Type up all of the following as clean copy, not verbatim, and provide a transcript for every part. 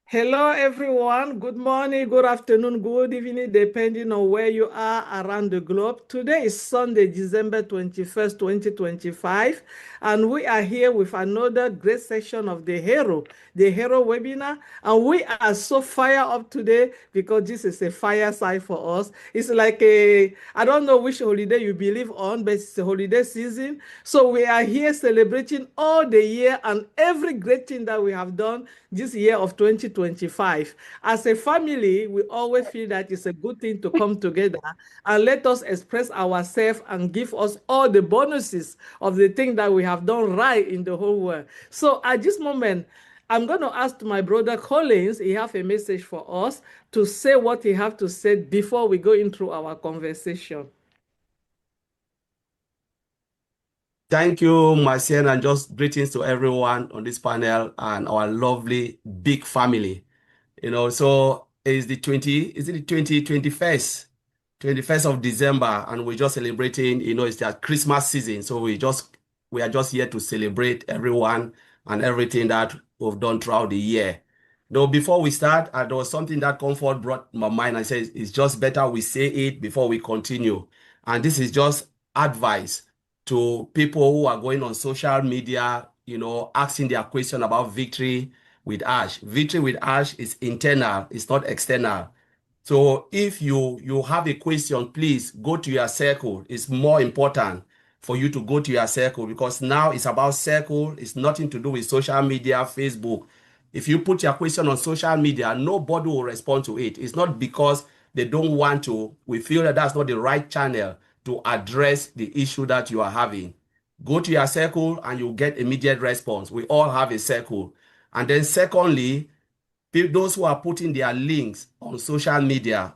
Hello, everyone. Good morning, good afternoon, good evening, depending on where you are around the globe. Today is Sunday, December 21st, 2025, and we are here with another great session of the Hero webinar. And we are so fired up today because this is a fireside for us. It's like I don't know which holiday you believe on, but it's a holiday season. So we are here celebrating all the year and every great thing that we have done this year of 2025. As a family, we always feel that it's a good thing to come together and let us express ourselves and give us all the bonuses of the thing that we have done right in the whole world. So at this moment, I'm going to ask my brother Collins, he have a message for us to say what he have to say before we go into our conversation. Thank you, Marcien, and just greetings to everyone on this panel and our lovely big family. So is it the 21st of December, and we're just celebrating, it's that Christmas season. So we are just here to celebrate everyone and everything that we've done throughout the year. Though before we start, there was something that Comfort brought my mind. I said it's just better we say it before we continue. And this is just advice to people who are going on social media, asking their question about victory with Ash. Victory with Ash is internal, it's not external. So if you have a question, please go to your circle. It's more important for you to go to your circle because now it's about circle. It's nothing to do with social media, Facebook. If you put your question on social media, nobody will respond to it. It's not because they don't want to. We feel that that's not the right channel to address the issue that you are having. Go to your circle and you'll get immediate response. We all have a circle. And then secondly, those who are putting their links on social media,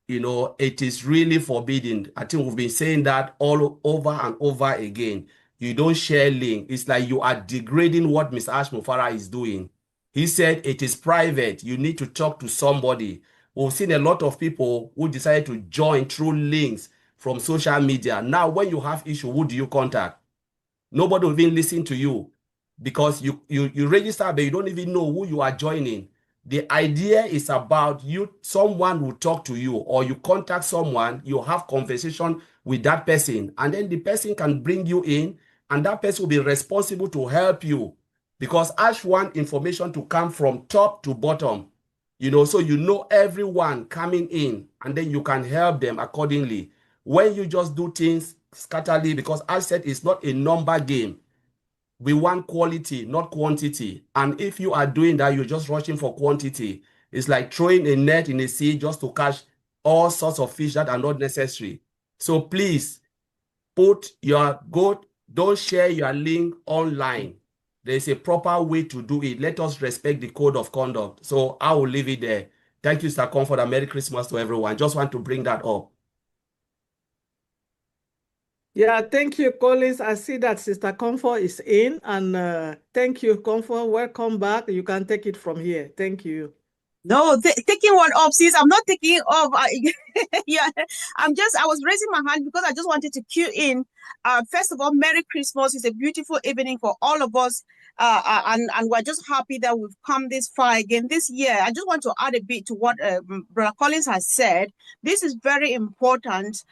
it is really forbidden. I think we've been saying that all over and over again. You don't share link. It's like you are degrading what Mr. Ash Mufara is doing. He said it is private. You need to talk to somebody. We've seen a lot of people who decided to join through links from social media. Now, when you have issue, who do you contact? Nobody will even listen to you because you register, but you don't even know who you are joining. The idea is about someone will talk to you or you contact someone, you have conversation with that person, and then the person can bring you in, and that person will be responsible to help you because Ash want information to come from top to bottom, so everyone coming in, and then you can help them accordingly. When you just do things scatterly, because Ash said it's not a number game. We want quality, not quantity. And if you are doing that, you're just rushing for quantity. It's like throwing a net in a sea just to catch all sorts of fish that are not necessary. So please don't share your link online. There's a proper way to do it. Let us respect the code of conduct. So I will leave it there. Thank you, Sir Comfort, and Merry Christmas to everyone. Just want to bring that up. Yeah, thank you, Collins. I see that Sister Comfort is in, and thank you, Comfort. Welcome back. You can take it from here. Thank you. No, taking one up, sis. I'm not taking off. Yeah, I was raising my hand because I just wanted to cue in. First of all, Merry Christmas. It's a beautiful evening for all of us. And we're just happy that we've come this far again this year. I just want to add a bit to what Brother Collins has said. This is very important.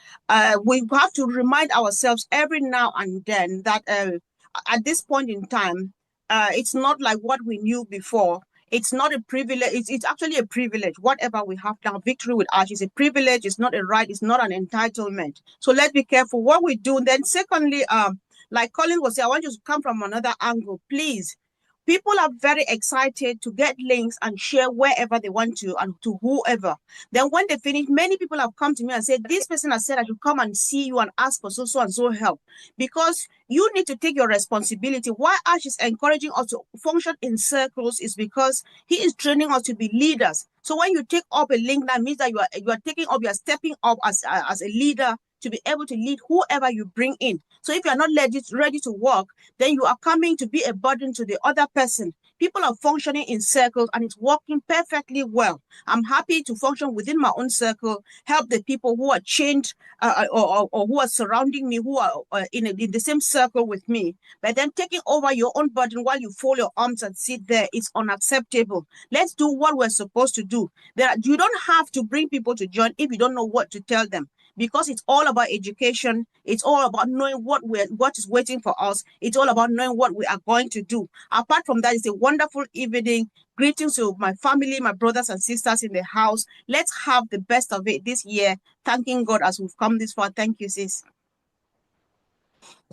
We have to remind ourselves every now and then that at this point in time, it's not like what we knew before. It's not a privilege. It's actually a privilege. Whatever we have now, victory with Ash is a privilege. It's not a right. It's not an entitlement. So let's be careful what we do. Then secondly, like Colin was saying, I want you to come from another angle, please. People are very excited to get links and share wherever they want to and to whoever. Then when they finish, many people have come to me and said, this person has said I should come and see you and ask for so and so help. Because you need to take your responsibility. Why Ash is encouraging us to function in circles is because he is training us to be leaders. So when you take up a link, that means that you are taking up, you are stepping up as a leader to be able to lead whoever you bring in. So if you are not ready to work, then you are coming to be a burden to the other person. People are functioning in circles and it's working perfectly well. I'm happy to function within my own circle, help the people who are chained or who are surrounding me, who are in the same circle with me. But then taking over your own burden while you fold your arms and sit there is unacceptable. Let's do what we're supposed to do. You don't have to bring people to join if you don't know what to tell them, because it's all about education. It's all about knowing what is waiting for us. It's all about knowing what we are going to do. Apart from that, it's a wonderful evening. Greetings to my family, my brothers and sisters in the house. Let's have the best of it this year. Thanking God as we've come this far. Thank you, sis.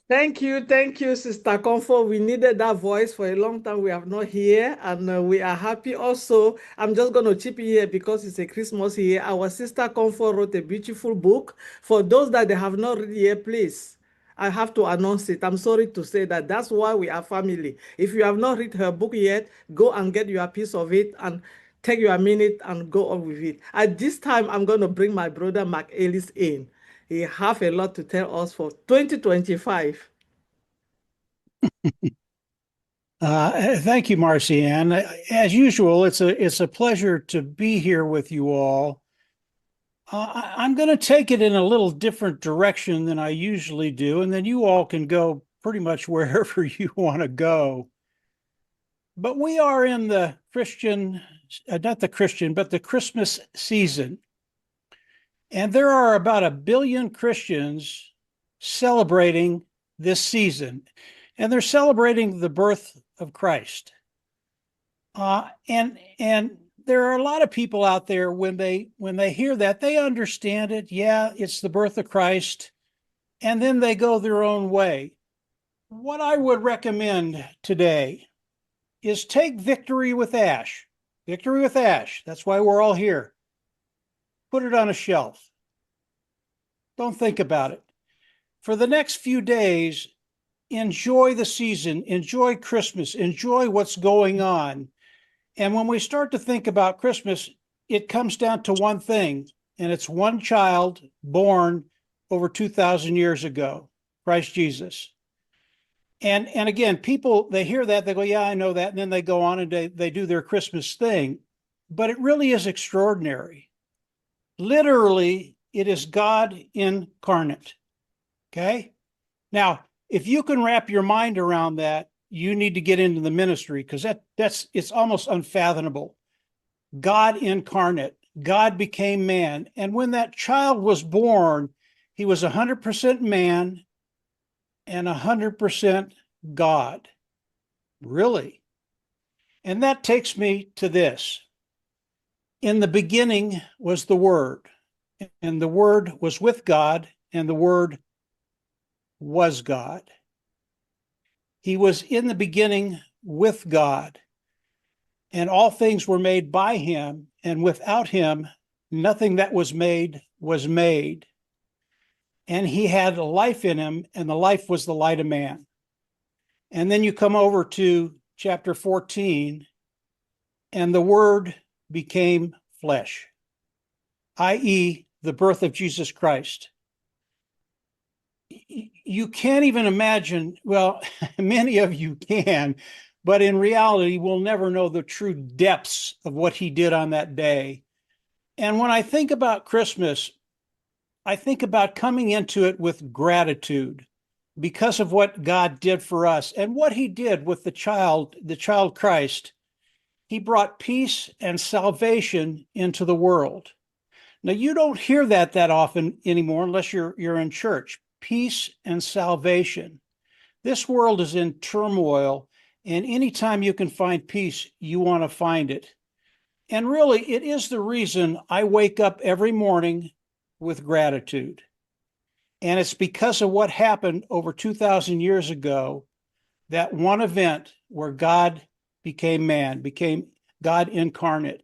Thank you, Sister Comfort. We needed that voice for a long time. We have not here, and we are happy also. I'm just going to chip in here because it's a Christmas year. Our Sister Comfort wrote a beautiful book. For those that they have not read yet, please, I have to announce it. I'm sorry to say that. That's why we are family. If you have not read her book yet, go and get your piece of it and take your minute and go on with it. At this time, I'm going to bring my brother Mark Ellis in. He have a lot to tell us for 2025. Thank you, Marcy-Ann. As usual, it's a pleasure to be here with you all. I'm going to take it in a little different direction than I usually do, and then you all can go pretty much wherever you want to go. But we are in the the Christmas season. And there are about 1 billion Christians celebrating this season, and they're celebrating the birth of Christ. And there are a lot of people out there when they hear that, they understand it. Yeah, it's the birth of Christ, and then they go their own way. What I would recommend today is take Victory with Ash. Victory with Ash. That's why we're all here. Put it on a shelf. Don't think about it. For the next few days, enjoy the season, enjoy Christmas, enjoy what's going on. And when we start to think about Christmas, it comes down to one thing, and it's one child born over 2,000 years ago, Christ Jesus. And again, people, they hear that, they go, yeah, I know that. And then they go on and they do their Christmas thing. But it really is extraordinary. Literally, it is God incarnate. Okay? Now, if you can wrap your mind around that, you need to get into the ministry, because it's almost unfathomable. God incarnate. God became man. And when that child was born, he was 100% man and 100% God. Really? And that takes me to this. In the beginning was the Word, and the Word was with God, and the Word was God. He was in the beginning with God, and all things were made by him, and without him, nothing that was made was made. And he had life in him, and the life was the light of man. And then you come over to chapter 14, and the Word became flesh, i.e., the birth of Jesus Christ. You can't even imagine, well, many of you can, but in reality, we'll never know the true depths of what he did on that day. And when I think about Christmas, I think about coming into it with gratitude because of what God did for us and what he did with the child Christ. He brought peace and salvation into the world. Now, you don't hear that often anymore unless you're in church. Peace and salvation. This world is in turmoil, and anytime you can find peace, you want to find it. And really, it is the reason I wake up every morning with gratitude. And it's because of what happened over 2,000 years ago, that one event where God became man, became God incarnate.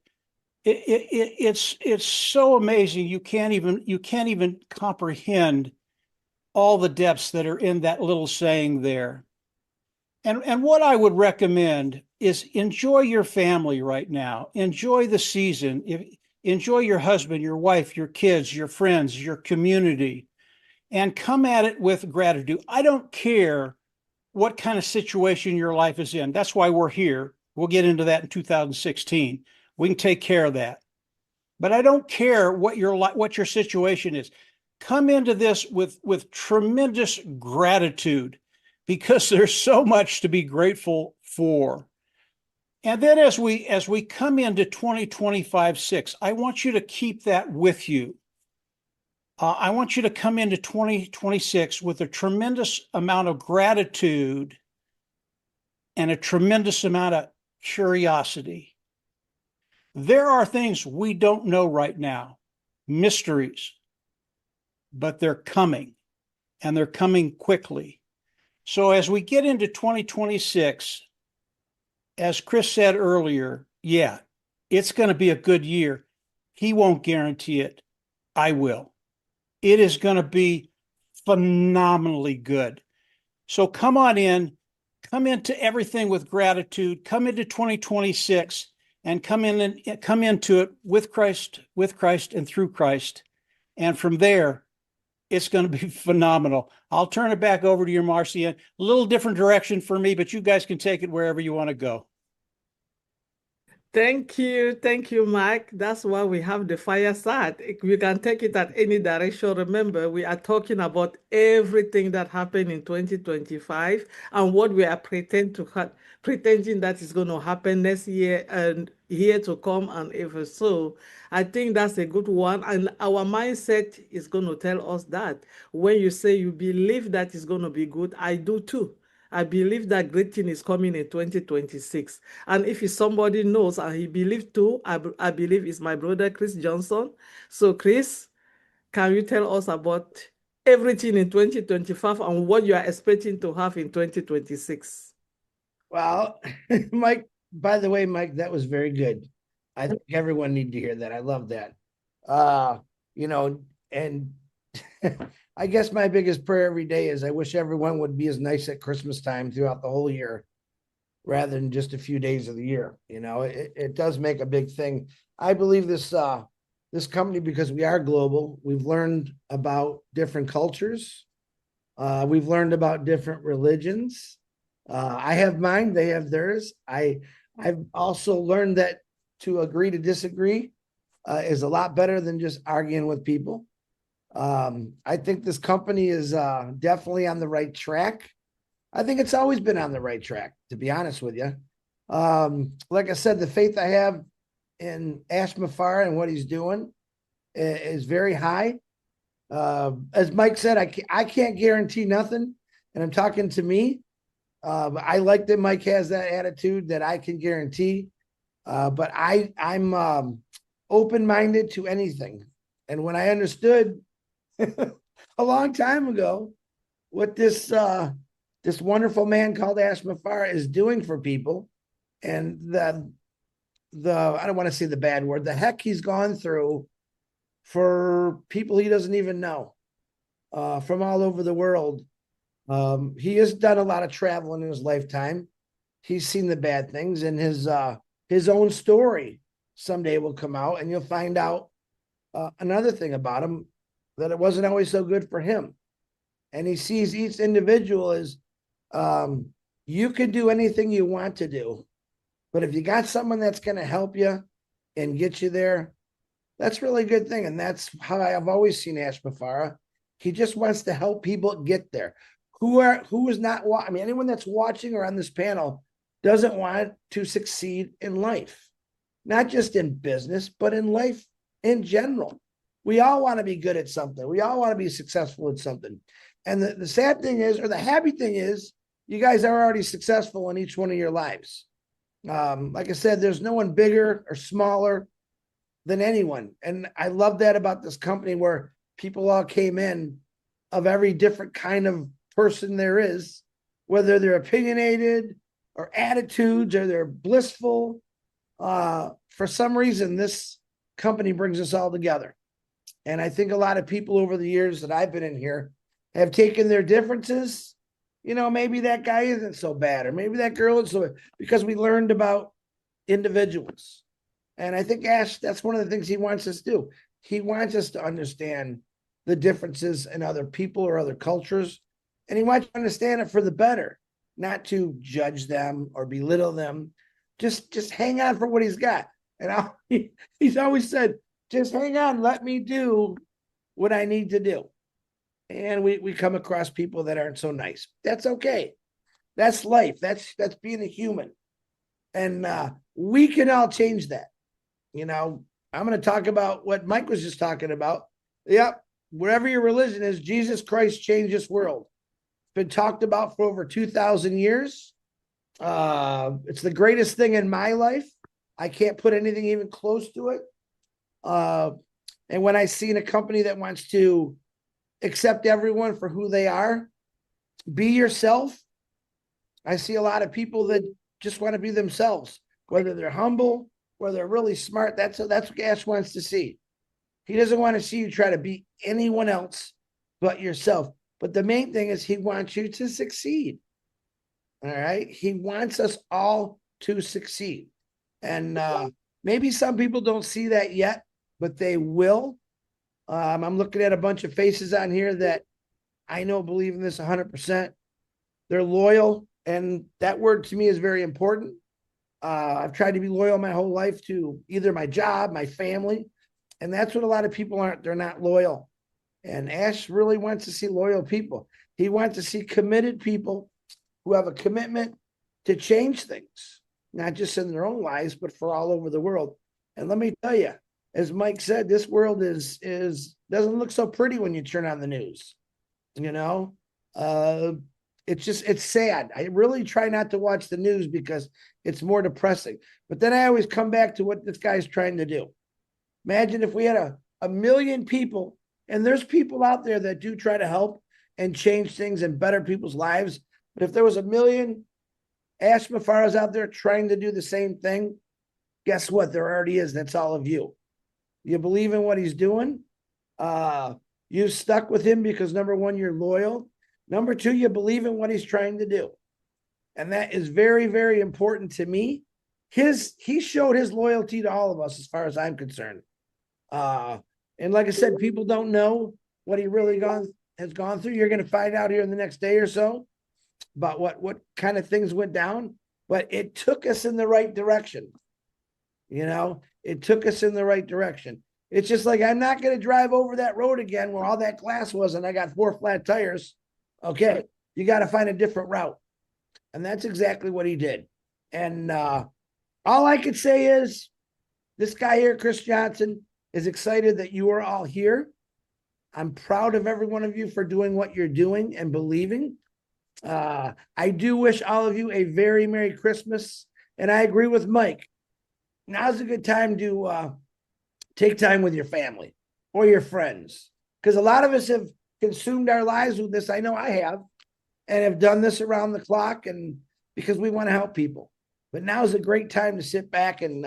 It's so amazing. You can't even comprehend all the depths that are in that little saying there. And what I would recommend is enjoy your family right now. Enjoy the season. Enjoy your husband, your wife, your kids, your friends, your community, and come at it with gratitude. I don't care what kind of situation your life is in. That's why we're here. We'll get into that in 2016. We can take care of that. But I don't care what your situation is. Come into this with tremendous gratitude, because there's so much to be grateful for. And then as we come into 2025-6, I want you to keep that with you. I want you to come into 2026 with a tremendous amount of gratitude and a tremendous amount of curiosity. There are things we don't know right now, mysteries, but they're coming, and they're coming quickly. So as we get into 2026, as Chris said earlier, yeah, it's going to be a good year. He won't guarantee it. I will. It is going to be phenomenally good. So come on in, come into everything with gratitude, come into 2026 and come into it with Christ and through Christ. And from there, it's going to be phenomenal. I'll turn it back over to you, Marcia. A little different direction for me, but you guys can take it wherever you want to go. Thank you, Mike. That's why we have the fireside. We can take it at any direction. Remember, we are talking about everything that happened in 2025 and what we are pretending that is going to happen next year and year to come and ever so. I think that's a good one. And our mindset is going to tell us that. When you say you believe that it's going to be good, I do too. I believe that great thing is coming in 2026. And if somebody knows and he believes too, I believe it's my brother, Chris Johnson. So Chris, can you tell us about everything in 2025 and what you are expecting to have in 2026? Well, Mike, by the way, Mike, that was very good. I think everyone needs to hear that. I love that. And I guess my biggest prayer every day is I wish everyone would be as nice at Christmas time throughout the whole year, rather than just a few days of the year. It does make a big thing. I believe this company, because we are global, we've learned about different cultures. We've learned about different religions. I have mine, they have theirs. I've also learned that to agree to disagree is a lot better than just arguing with people. I think this company is definitely on the right track. I think it's always been on the right track, to be honest with you. Like I said, the faith I have in Ash Mufareh and what he's doing is very high. As Mike said, I can't guarantee nothing, and I'm talking to me. I like that Mike has that attitude that I can guarantee. But I'm open-minded to anything. And when I understood a long time ago what this wonderful man called Ash Mufareh is doing for people, and the I don't want to say the bad word, the heck he's gone through for people he doesn't even know, from all over the world. He has done a lot of traveling in his lifetime. He's seen the bad things, and his own story someday will come out, and you'll find out another thing about him, that it wasn't always so good for him. And he sees each individual as you can do anything you want to do, but if you got someone that's going to help you and get you there, that's really a good thing. And that's how I've always seen Ash Mufareh. He just wants to help people get there. Who is not watching? I mean, anyone that's watching or on this panel doesn't want to succeed in life, not just in business, but in life in general. We all want to be good at something. We all want to be successful at something. And the sad thing is, or the happy thing is, you guys are already successful in each one of your lives. Like I said, there's no one bigger or smaller than anyone. And I love that about this company, where people all came in of every different kind of person there is, whether they're opinionated or attitudes or they're blissful. For some reason, this company brings us all together. And I think a lot of people over the years that I've been in here have taken their differences. Maybe that guy isn't so bad, or maybe that girl is so, because we learned about individuals. And I think Ash, that's one of the things he wants us to do. He wants us to understand the differences in other people or other cultures. And he wants to understand it for the better, not to judge them or belittle them, just hang on for what he's got. And he's always said, just hang on, let me do what I need to do. And we come across people that aren't so nice. That's okay. That's life. That's being a human. And we can all change that. You know, I'm going to talk about what Mike was just talking about. Yep. Wherever your religion is, Jesus Christ changed this world. It's been talked about for over 2,000 years. It's the greatest thing in my life. I can't put anything even close to it. And when I see in a company that wants to accept everyone for who they are, be yourself, I see a lot of people that just want to be themselves, whether they're humble, whether they're really smart. That's what Ash wants to see. He doesn't want to see you try to be anyone else but yourself. But the main thing is he wants you to succeed. All right. He wants us all to succeed. And maybe some people don't see that yet, but they will. I'm looking at a bunch of faces on here that I know believe in this 100%. They're loyal. And that word to me is very important. I've tried to be loyal my whole life to either my job, my family. And that's what a lot of people aren't. They're not loyal. And Ash really wants to see loyal people. He wants to see committed people who have a commitment to change things, not just in their own lives, but for all over the world. And let me tell you, as Mike said, this world is doesn't look so pretty when you turn on the news. You know, it's sad. I really try not to watch the news because it's more depressing. But then I always come back to what this guy's trying to do. Imagine if we had a million people, and there's people out there that do try to help and change things and better people's lives. But if there was a million Ash Mufaras out there trying to do the same thing, guess what? There already is. That's all of you. You believe in what he's doing. You stuck with him because number one, you're loyal. Number two, you believe in what he's trying to do. And that is very, very important to me. He showed his loyalty to all of us as far as I'm concerned. And like I said, people don't know what he really has gone through. You're going to find out here in the next day or so about what kind of things went down. But it took us in the right direction. You know, it took us in the right direction. It's just like, I'm not going to drive over that road again where all that glass was and I got 4 flat tires. Okay, you got to find a different route. And that's exactly what he did. And all I could say is this guy here, Chris Johnson, is excited that you are all here. I'm proud of every one of you for doing what you're doing and believing. I do wish all of you a very Merry Christmas. And I agree with Mike. Now's a good time to take time with your family or your friends. Because a lot of us have consumed our lives with this. I know I have. And have done this around the clock and because we want to help people. But now is a great time to sit back and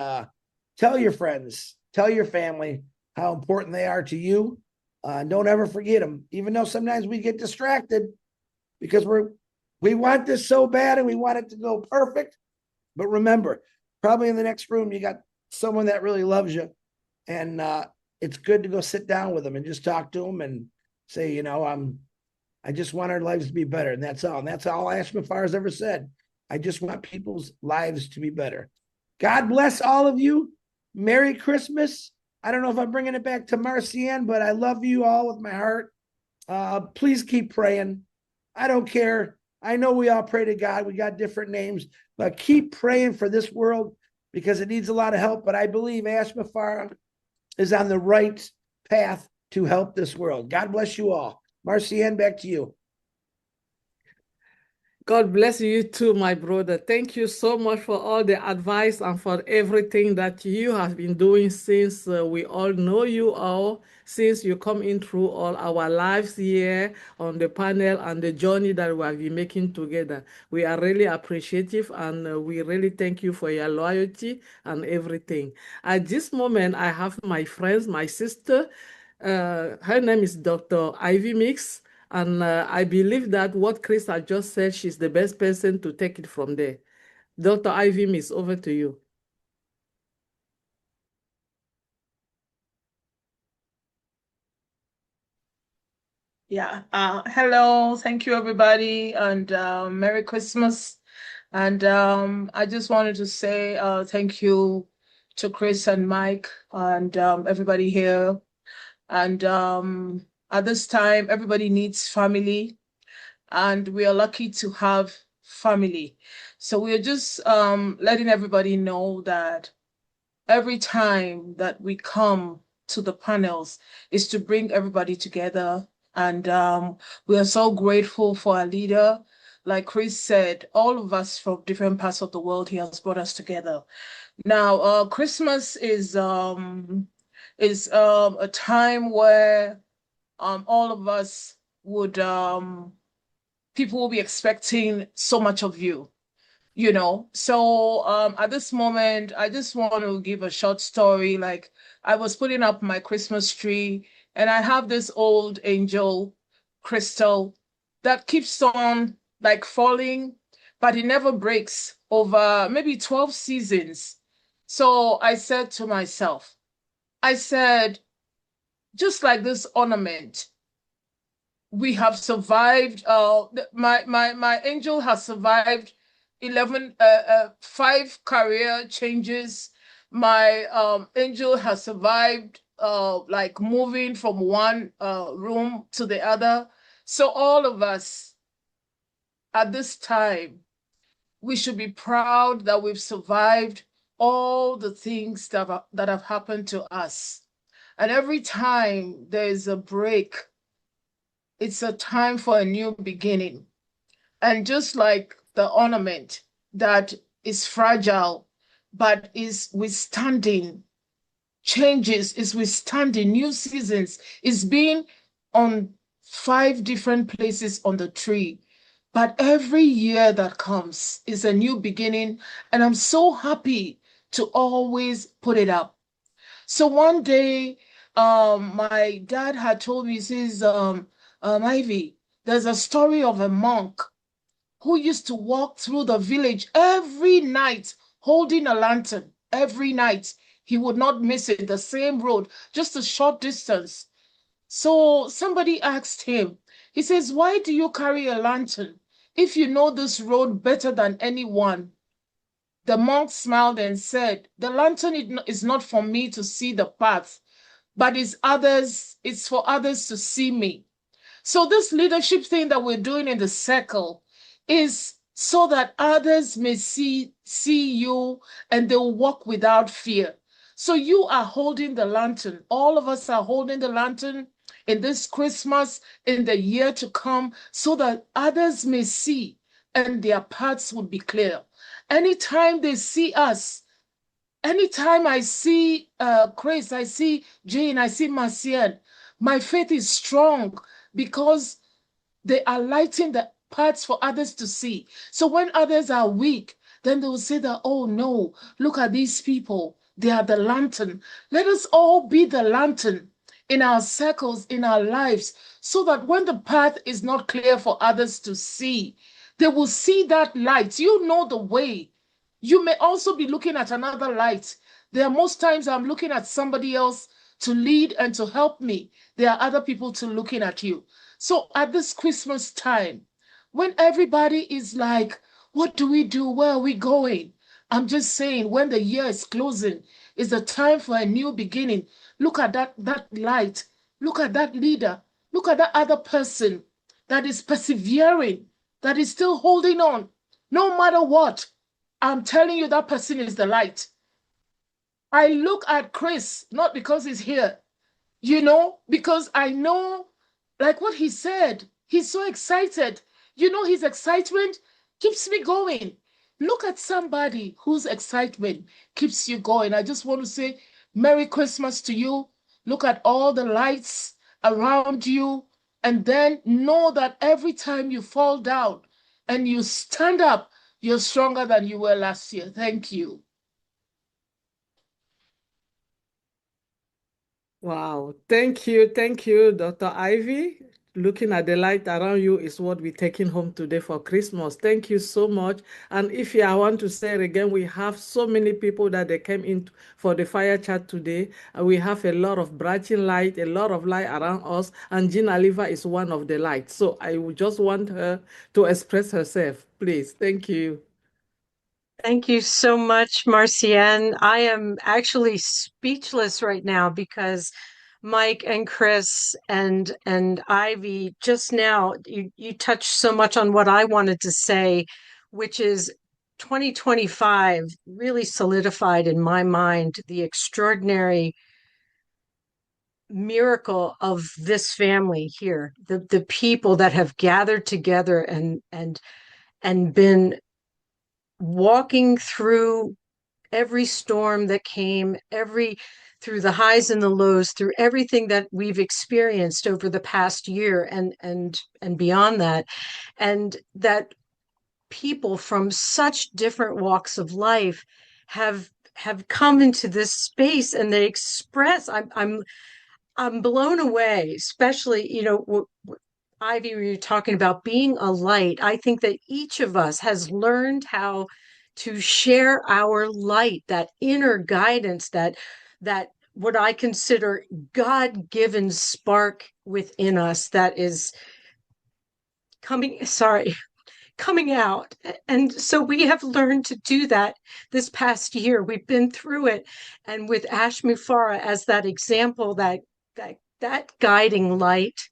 tell your friends, tell your family how important they are to you. Don't ever forget them, even though sometimes we get distracted because we want this so bad and we want it to go perfect. But remember, probably in the next room, you got someone that really loves you. And it's good to go sit down with them and just talk to them and say, you know, I just want our lives to be better. And that's all. And that's all Ash Mufar has ever said. I just want people's lives to be better. God bless all of you. Merry Christmas. I don't know if I'm bringing it back to Marcianne, but I love you all with my heart. Please keep praying. I don't care. I know we all pray to God. We got different names, but keep praying for this world because it needs a lot of help. But I believe Ash Mufar is on the right path to help this world. God bless you all. Marcianne, back to you. God bless you too, my brother. Thank you so much for all the advice and for everything that you have been doing since we all know you all, since you come in through all our lives here on the panel and the journey that we have been making together. We are really appreciative and we really thank you for your loyalty and everything. At this moment, I have my friends, my sister. Her name is Dr. Ivy Mix. And I believe that what Chris has just said, she's the best person to take it from there. Dr. Ivy Miss, over to you. Yeah. Hello. Thank you, everybody. And Merry Christmas. And I just wanted to say thank you to Chris and Mike and everybody here. And at this time, everybody needs family, and we are lucky to have family. So we're just letting everybody know that every time that we come to the panels is to bring everybody together. And we are so grateful for our leader. Like Chris said, all of us from different parts of the world, he has brought us together. Now, Christmas is a time where all of us would people will be expecting so much of you, you know. So at this moment, I just want to give a short story. Like, I was putting up my Christmas tree, and I have this old angel crystal that keeps on like falling, but it never breaks over maybe 12 seasons. So I said to myself, I said, just like this ornament, we have survived. My angel has survived 5 career changes. My angel has survived like moving from one room to the other. So all of us at this time, we should be proud that we've survived all the things that have happened to us. And every time there is a break, it's a time for a new beginning. And just like the ornament that is fragile, but is withstanding changes, is withstanding new seasons, is being on 5 different places on the tree. But every year that comes is a new beginning, and I'm so happy to always put it up. So one day, my dad had told me, he says, Ivy, there's a story of a monk who used to walk through the village every night holding a lantern. Every night. He would not miss it, the same road, just a short distance. So somebody asked him, he says, why do you carry a lantern if you know this road better than anyone? The monk smiled and said, the lantern is not for me to see the path, but it's for others to see me. So this leadership thing that we're doing in the circle is so that others may see you and they'll walk without fear. So you are holding the lantern. All of us are holding the lantern in this Christmas, in the year to come, so that others may see and their paths would be clear. Anytime they see us, anytime I see Chris, I see Jane, I see Marcian, my faith is strong because they are lighting the paths for others to see. So when others are weak, then they will say that, oh no, look at these people. They are the lantern. Let us all be the lantern in our circles, in our lives, so that when the path is not clear for others to see, they will see that light. You know the way. You may also be looking at another light. There are most times I'm looking at somebody else to lead and to help me. There are other people to looking at you. So at this Christmas time, when everybody is like, what do we do? Where are we going? I'm just saying, when the year is closing, it's a time for a new beginning. Look at that light. Look at that leader. Look at that other person that is persevering, that is still holding on, no matter what. I'm telling you, that person is the light. I look at Chris, not because he's here, you know, because I know, like what he said, he's so excited. You know, his excitement keeps me going. Look at somebody whose excitement keeps you going. I just want to say Merry Christmas to you. Look at all the lights around you, and then know that every time you fall down and you stand up, you're stronger than you were last year. Thank you. Wow. Thank you, Dr. Ivy. Looking at the light around you is what we're taking home today for Christmas. Thank you so much. And if I want to say it again, we have so many people that they came in for the fire chat today. And we have a lot of brighting light, a lot of light around us. And Jean Oliva is one of the lights. So I would just want her to express herself, please. Thank you. Thank you so much, Marcienne. I am actually speechless right now because Mike and Chris and Ivy, just now you touched so much on what I wanted to say, which is 2025 really solidified in my mind the extraordinary miracle of this family here, the people that have gathered together and been walking through every storm that came, through the highs and the lows, through everything that we've experienced over the past year and beyond that, and that people from such different walks of life have come into this space and they express. I'm blown away, especially, Ivy, were you talking about being a light? I think that each of us has learned how to share our light, that inner guidance, that what I consider God-given spark within us that is coming out. And so we have learned to do that this past year. We've been through it. And with Ash Mufareh as that example, that guiding light,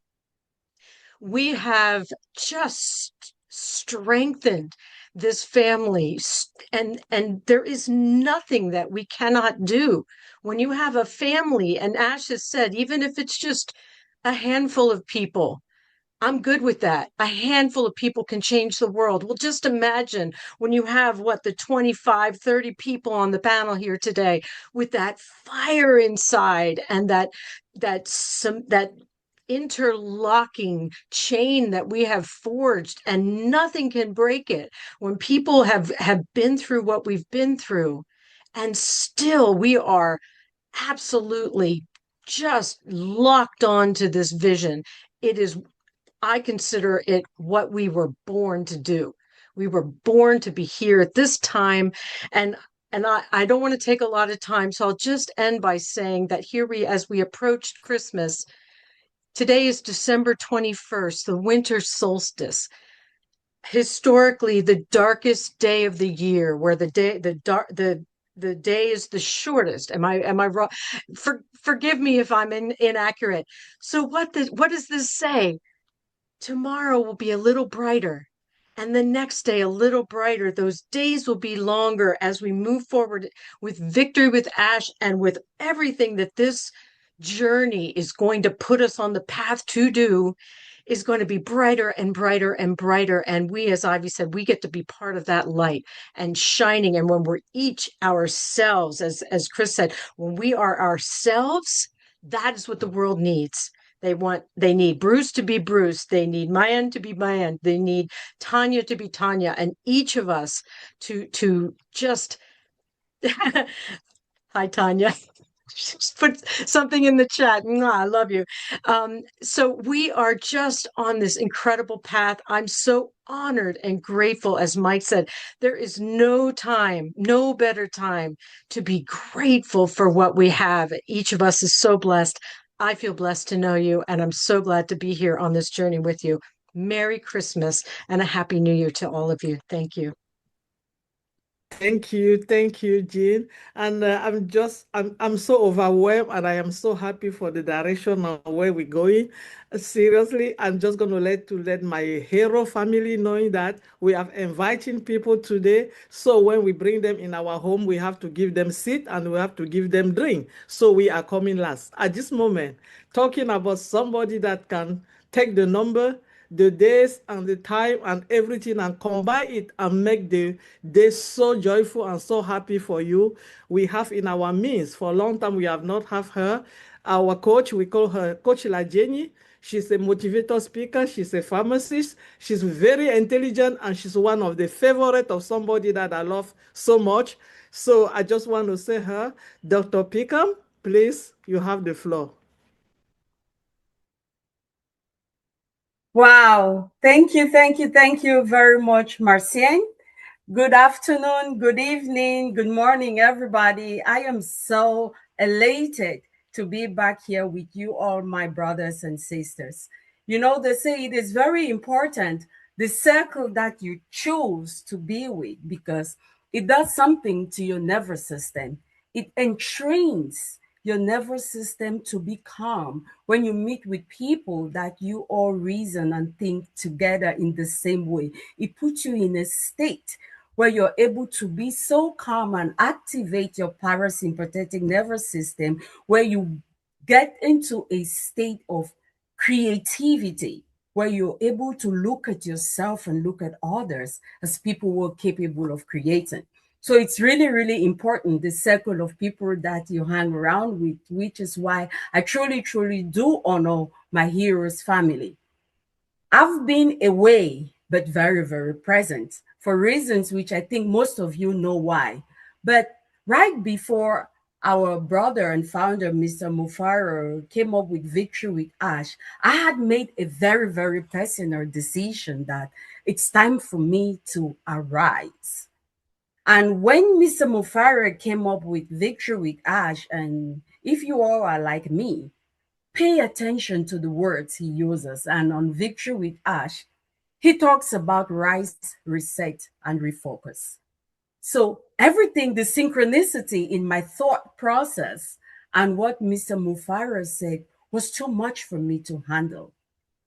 we have just strengthened this family, and there is nothing that we cannot do when you have a family. And Ash has said, even if it's just a handful of people, I'm good with that. A handful of people can change the world. Well, just imagine when you have the 25, 30 people on the panel here today with that fire inside and that interlocking chain that we have forged, and nothing can break it. When people have been through what we've been through, and still we are absolutely just locked on to this vision. It is, I consider it what we were born to do. We were born to be here at this time. And I don't want to take a lot of time, so I'll just end by saying that here as we approached Christmas, today is December 21st, the winter solstice. Historically, the darkest day of the year, where the day is the shortest. Am I wrong? Forgive me if I'm inaccurate. So what does this say? Tomorrow will be a little brighter, and the next day a little brighter. Those days will be longer as we move forward with Victory with Ash and with everything that this journey is going to put us on the path to do, is going to be brighter and brighter and brighter. And we, as Ivy said, we get to be part of that light and shining. And when we're each ourselves, as Chris said, when we are ourselves, that is what the world needs. They need Bruce to be Bruce. They need Mayan to be Mayan. They need Tanya to be Tanya. And each of us to just, hi, Tanya. Just put something in the chat. I love you. So we are just on this incredible path. I'm so honored and grateful. As Mike said, there is no better time to be grateful for what we have. Each of us is so blessed. I feel blessed to know you, and I'm so glad to be here on this journey with you. Merry Christmas and a Happy New Year to all of you. Thank you. Thank you, Jean. And I'm so overwhelmed, and I am so happy for the direction of where we're going. Seriously, I'm just going to let my hero family knowing that we are inviting people today. So when we bring them in our home, we have to give them seat and we have to give them drink. So we are coming last. At this moment, talking about somebody that can take the number, the days and the time and everything, and combine it and make the day so joyful and so happy for you. We have in our midst, for a long time we have not have her, our coach. We call her Coach Lajeni. She's a motivator speaker. She's a pharmacist. She's very intelligent, and she's one of the favorite of somebody that I love so much. So I just want to say her, Dr. Pickham, please, you have the floor. Wow. Thank you very much, Marcienne. Good afternoon, good evening, good morning, everybody. I am so elated to be back here with you all, my brothers and sisters. You know, they say it is very important, the circle that you choose to be with, because It does something to your nervous system. It entrains your nervous system to be calm when you meet with people that you all reason and think together in the same way. It puts you in a state where you're able to be so calm and activate your parasympathetic nervous system, where you get into a state of creativity, where you're able to look at yourself and look at others as people who are capable of creating. So it's really, really important, the circle of people that you hang around with, which is why I truly, truly do honor my heroes family. I've been away, but very, very present for reasons which I think most of you know why. But right before our brother and founder, Mr. Mufaro, came up with Victory with Ash, I had made a very, very personal decision that it's time for me to arise. And when Mr. Mufaro came up with Victory with Ash, and if you all are like me, pay attention to the words he uses. And on Victory with Ash, he talks about rise, reset, and refocus. So everything, the synchronicity in my thought process and what Mr. Mufaro said was too much for me to handle.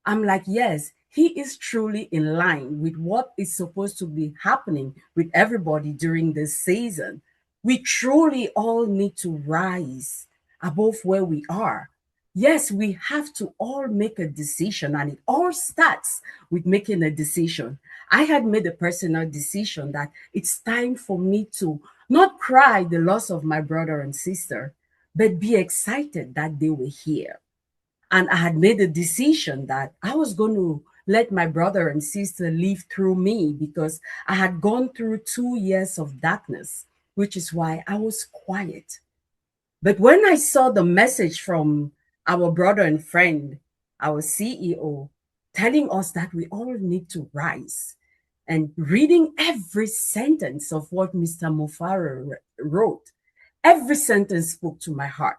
I'm like, yes, he is truly in line with what is supposed to be happening with everybody during this season. We truly all need to rise above where we are. Yes, we have to all make a decision, and it all starts with making a decision. I had made a personal decision that it's time for me to not cry the loss of my brother and sister, but be excited that they were here. And I had made a decision that I was going to let my brother and sister live through me, because I had gone through 2 years of darkness, which is why I was quiet. But when I saw the message from our brother and friend, our CEO, telling us that we all need to rise, and reading every sentence of what Mr. Mufaro wrote, every sentence spoke to my heart.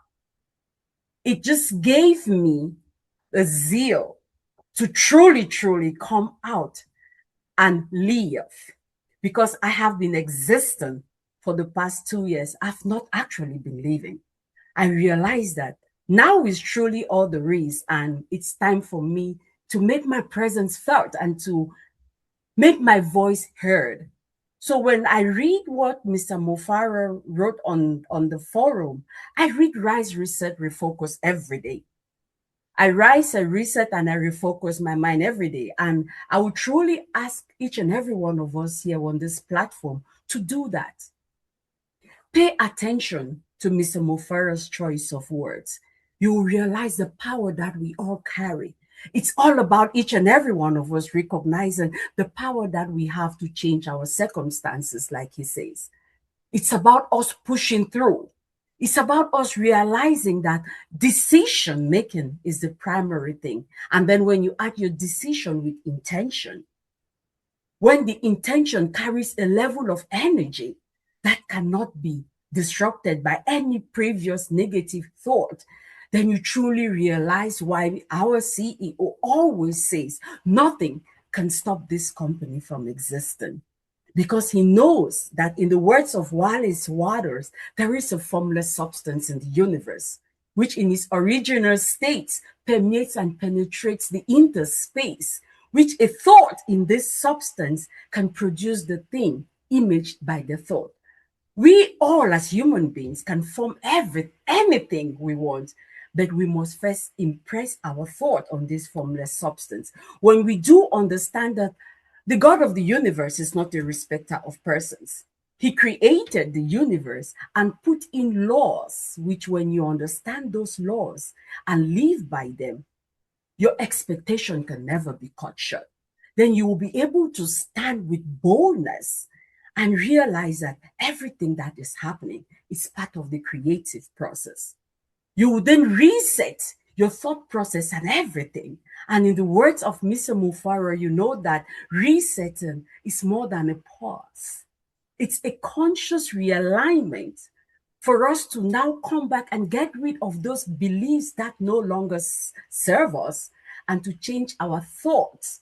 It just gave me a zeal to truly, truly come out and live, because I have been existing for the past 2 years. I've not actually been living. I realized that now is truly all there is, and it's time for me to make my presence felt and to make my voice heard. So when I read what Mr. Mufaro wrote on the forum, I read Rise, Reset, Refocus every day. I rise, I reset, and I refocus my mind every day. And I would truly ask each and every one of us here on this platform to do that. Pay attention to Mr. Mufaro's choice of words. You will realize the power that we all carry. It's all about each and every one of us recognizing the power that we have to change our circumstances, like he says. It's about us pushing through. It's about us realizing that decision making is the primary thing. And then when you add your decision with intention, when the intention carries a level of energy that cannot be disrupted by any previous negative thought, then you truly realize why our CEO always says nothing can stop this company from existing. Because he knows that, in the words of Wallace Waters, there is a formless substance in the universe, which in its original states permeates and penetrates the interspace, which a thought in this substance can produce the thing imaged by the thought. We all as human beings can form anything we want, but we must first impress our thought on this formless substance. When we do understand that the God of the universe is not a respecter of persons. He created the universe and put in laws, which when you understand those laws and live by them, your expectation can never be cut short. Then you will be able to stand with boldness and realize that everything that is happening is part of the creative process. You will then reset your thought process and everything. And in the words of Mr. Mufaro, you know that resetting is more than a pause. It's a conscious realignment for us to now come back and get rid of those beliefs that no longer serve us, and to change our thoughts,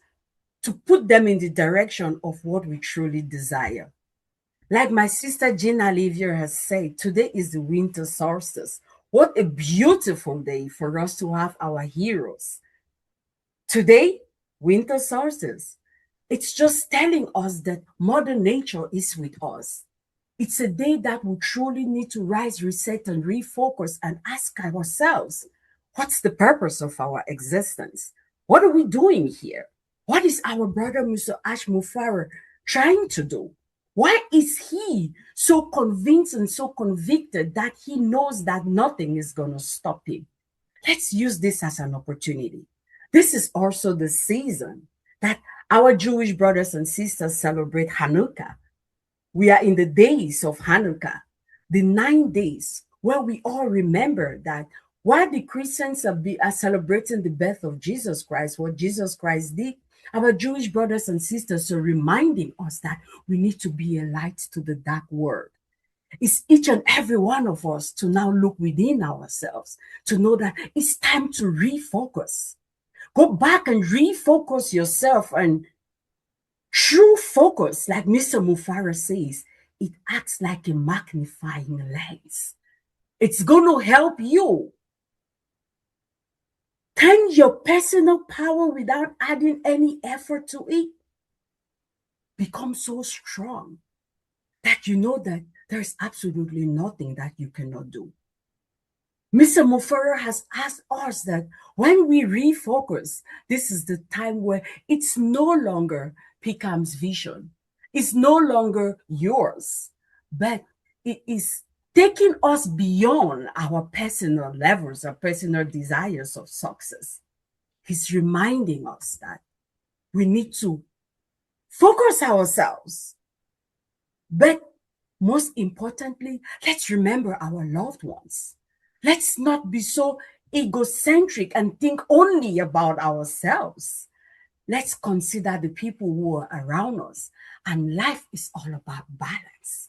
to put them in the direction of what we truly desire. Like my sister Gina Olivier has said, today is the winter solstice. What a beautiful day for us to have our heroes. Today, winter solstice. It's just telling us that Mother Nature is with us. It's a day that we truly need to rise, reset, and refocus and ask ourselves, what's the purpose of our existence? What are we doing here? What is our brother Mr. Ash Mufareh trying to do? Why is he so convinced and so convicted that he knows that nothing is going to stop him? Let's use this as an opportunity. This is also the season that our Jewish brothers and sisters celebrate Hanukkah. We are in the days of Hanukkah, the 9 days where we all remember that while the Christians are celebrating the birth of Jesus Christ, what Jesus Christ did, our Jewish brothers and sisters are reminding us that we need to be a light to the dark world. It's each and every one of us to now look within ourselves, to know that it's time to refocus. Go back and refocus yourself, and true focus, like Mr. Mufareh says, it acts like a magnifying lens. It's going to help you turn your personal power without adding any effort to it. Become so strong that you know that there's absolutely nothing that you cannot do. Mr. Mufareh has asked us that when we refocus, this is the time where it's no longer Pikam's vision. It's no longer yours, but it is taking us beyond our personal levels, our personal desires of success. He's reminding us that we need to focus ourselves. But most importantly, let's remember our loved ones. Let's not be so egocentric and think only about ourselves. Let's consider the people who are around us. And life is all about balance,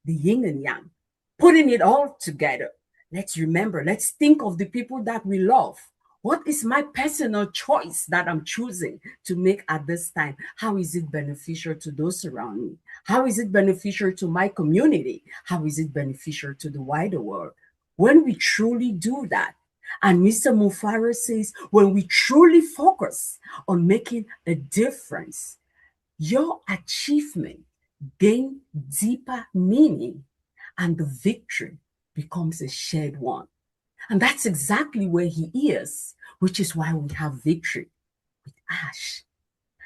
the yin and yang, putting it all together. Let's remember, let's think of the people that we love. What is my personal choice that I'm choosing to make at this time? How is it beneficial to those around me? How is it beneficial to my community? How is it beneficial to the wider world? When we truly do that, and Mr. Mufareh says, when we truly focus on making a difference, your achievement gains deeper meaning and the victory becomes a shared one. And that's exactly where he is, which is why we have victory with Ash.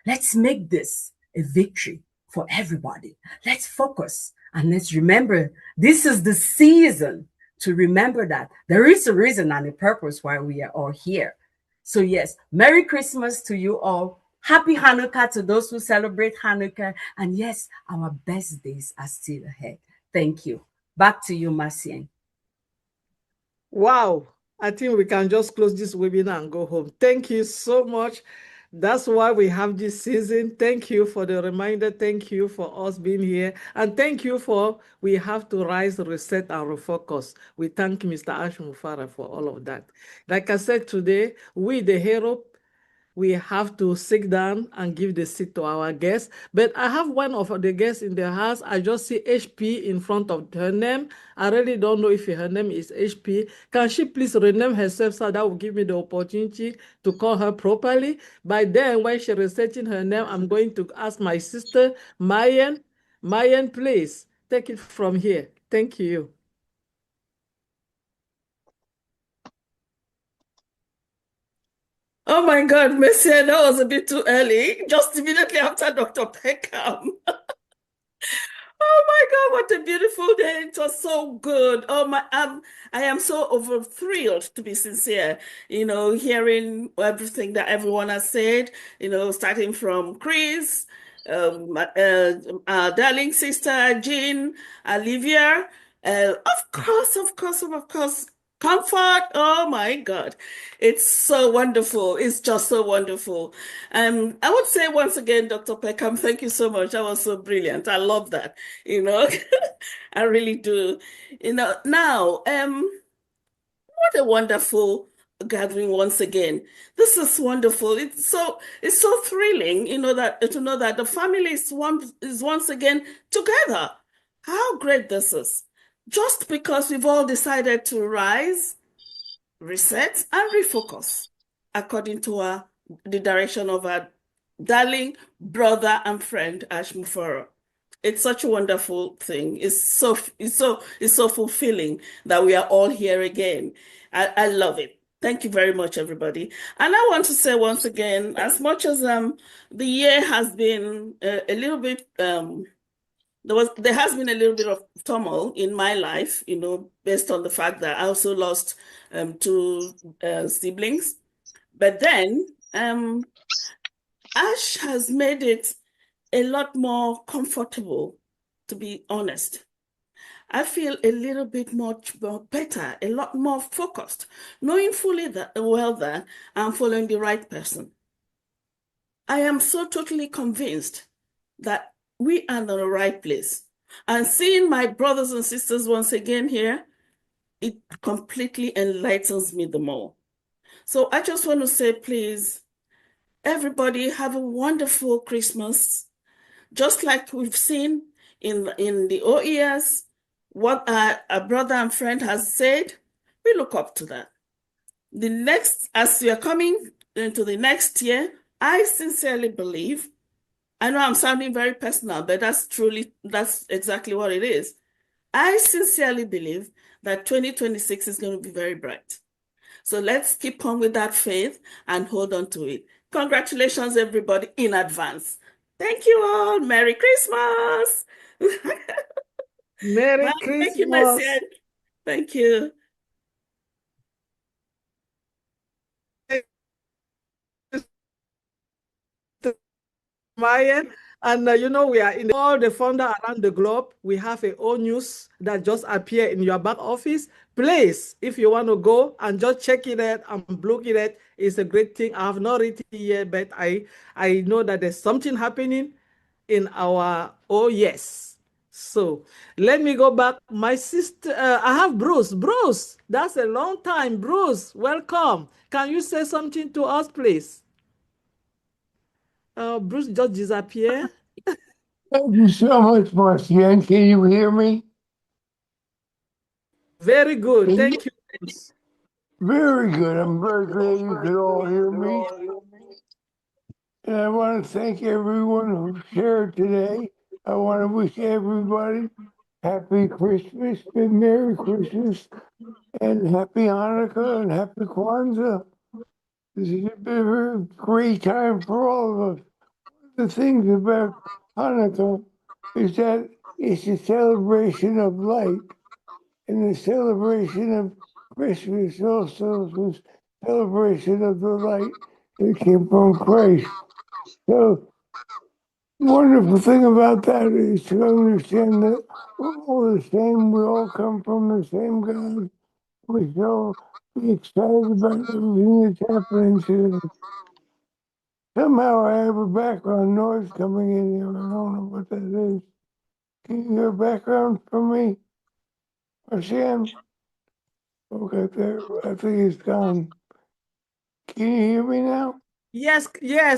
Let's make this a victory for everybody. Let's focus and let's remember this is the season to remember that there is a reason and a purpose why we are all here. So yes, Merry Christmas to you all. Happy Hanukkah to those who celebrate Hanukkah. And yes, our best days are still ahead. Thank you. Back to you, Marcienne. Wow. I think we can just close this webinar and go home. Thank you so much. That's why we have this season. Thank you for the reminder. Thank you for us being here. And thank you for we have to rise, reset, and refocus. We thank Mr. Ash Mufareh for all of that. Like I said today, we, the hero, we have to sit down and give the seat to our guests. But I have one of the guests in the house. I just see HP in front of her name. I really don't know if her name is HP. Can she please rename herself so that will give me the opportunity to call her properly? By then, when she's researching her name, I'm going to ask my sister, Mayan. Mayan, please take it from here. Thank you. Oh my God, Marcienne, that was a bit too early. Just immediately after Dr. Peckham. Oh my God, what a beautiful day. It was so good. Oh my, I am so over thrilled, to be sincere, hearing everything that everyone has said, starting from Chris, our darling sister, Jean, Olivia, of course, Comfort. Oh my God. It's so wonderful. It's just so wonderful. I would say once again, Dr. Peckham, thank you so much. That was so brilliant. I love that, I really do. Now, what a wonderful gathering once again. This is wonderful. It's so thrilling, that to know that the family is once again together. how great this is. Just because we've all decided to rise, reset, and refocus according to the direction of our darling brother and friend Ash Muforo. It's such a wonderful thing. It's so fulfilling that we are all here again. I love it. Thank you very much, everybody. And I want to say once again, as much as the year has been a little bit there has been a little bit of turmoil in my life, based on the fact that I also lost two siblings. But then Ash has made it a lot more comfortable, to be honest. I feel a little bit much more better, a lot more focused, knowing fully that I'm following the right person. I am so totally convinced that we are in the right place. And seeing my brothers and sisters once again here, it completely enlightens me the more. So I just want to say, please, everybody have a wonderful Christmas. Just like we've seen in the OES, what a brother and friend has said, we look up to that. As we are coming into the next year, I sincerely believe, I know I'm sounding very personal, but that's exactly what it is. I sincerely believe that 2026 is going to be very bright. So let's keep on with that faith and hold on to it. Congratulations, everybody, in advance. Thank you all. Merry Christmas. Merry Bye. Christmas. Thank you, Marcian. Thank you. Mayan. And we are in all the founder around the globe. We have a own news that just appeared in your back office. Please, if you want to go and just check it out and look it at, it's a great thing. I have not read it yet, but I know that there's something happening in our yes. So let me go back. My sister, I have Bruce. Bruce, that's a long time. Bruce, welcome. Can you say something to us, please? Bruce just disappeared. Thank you so much, Marcian. Can you hear me? Very good. Thank you, Bruce. Very good. I'm very glad you could all hear me. And I want to thank everyone who shared today. I want to wish everybody Happy Christmas and Merry Christmas and Happy Hanukkah and Happy Kwanzaa. This is a very great time for all of us. The thing about Hanukkah is that it's a celebration of light, and the celebration of Christmas also is a celebration of the light that came from Christ. So the wonderful thing about that is to understand that we're all the same, we all come from the same God. We should all be excited about everything that's happening today. Somehow I have a background noise coming in here. I don't know what that is. Can you hear background from me? Sam? Okay, there. I think it's gone. Can you hear me now? Yes,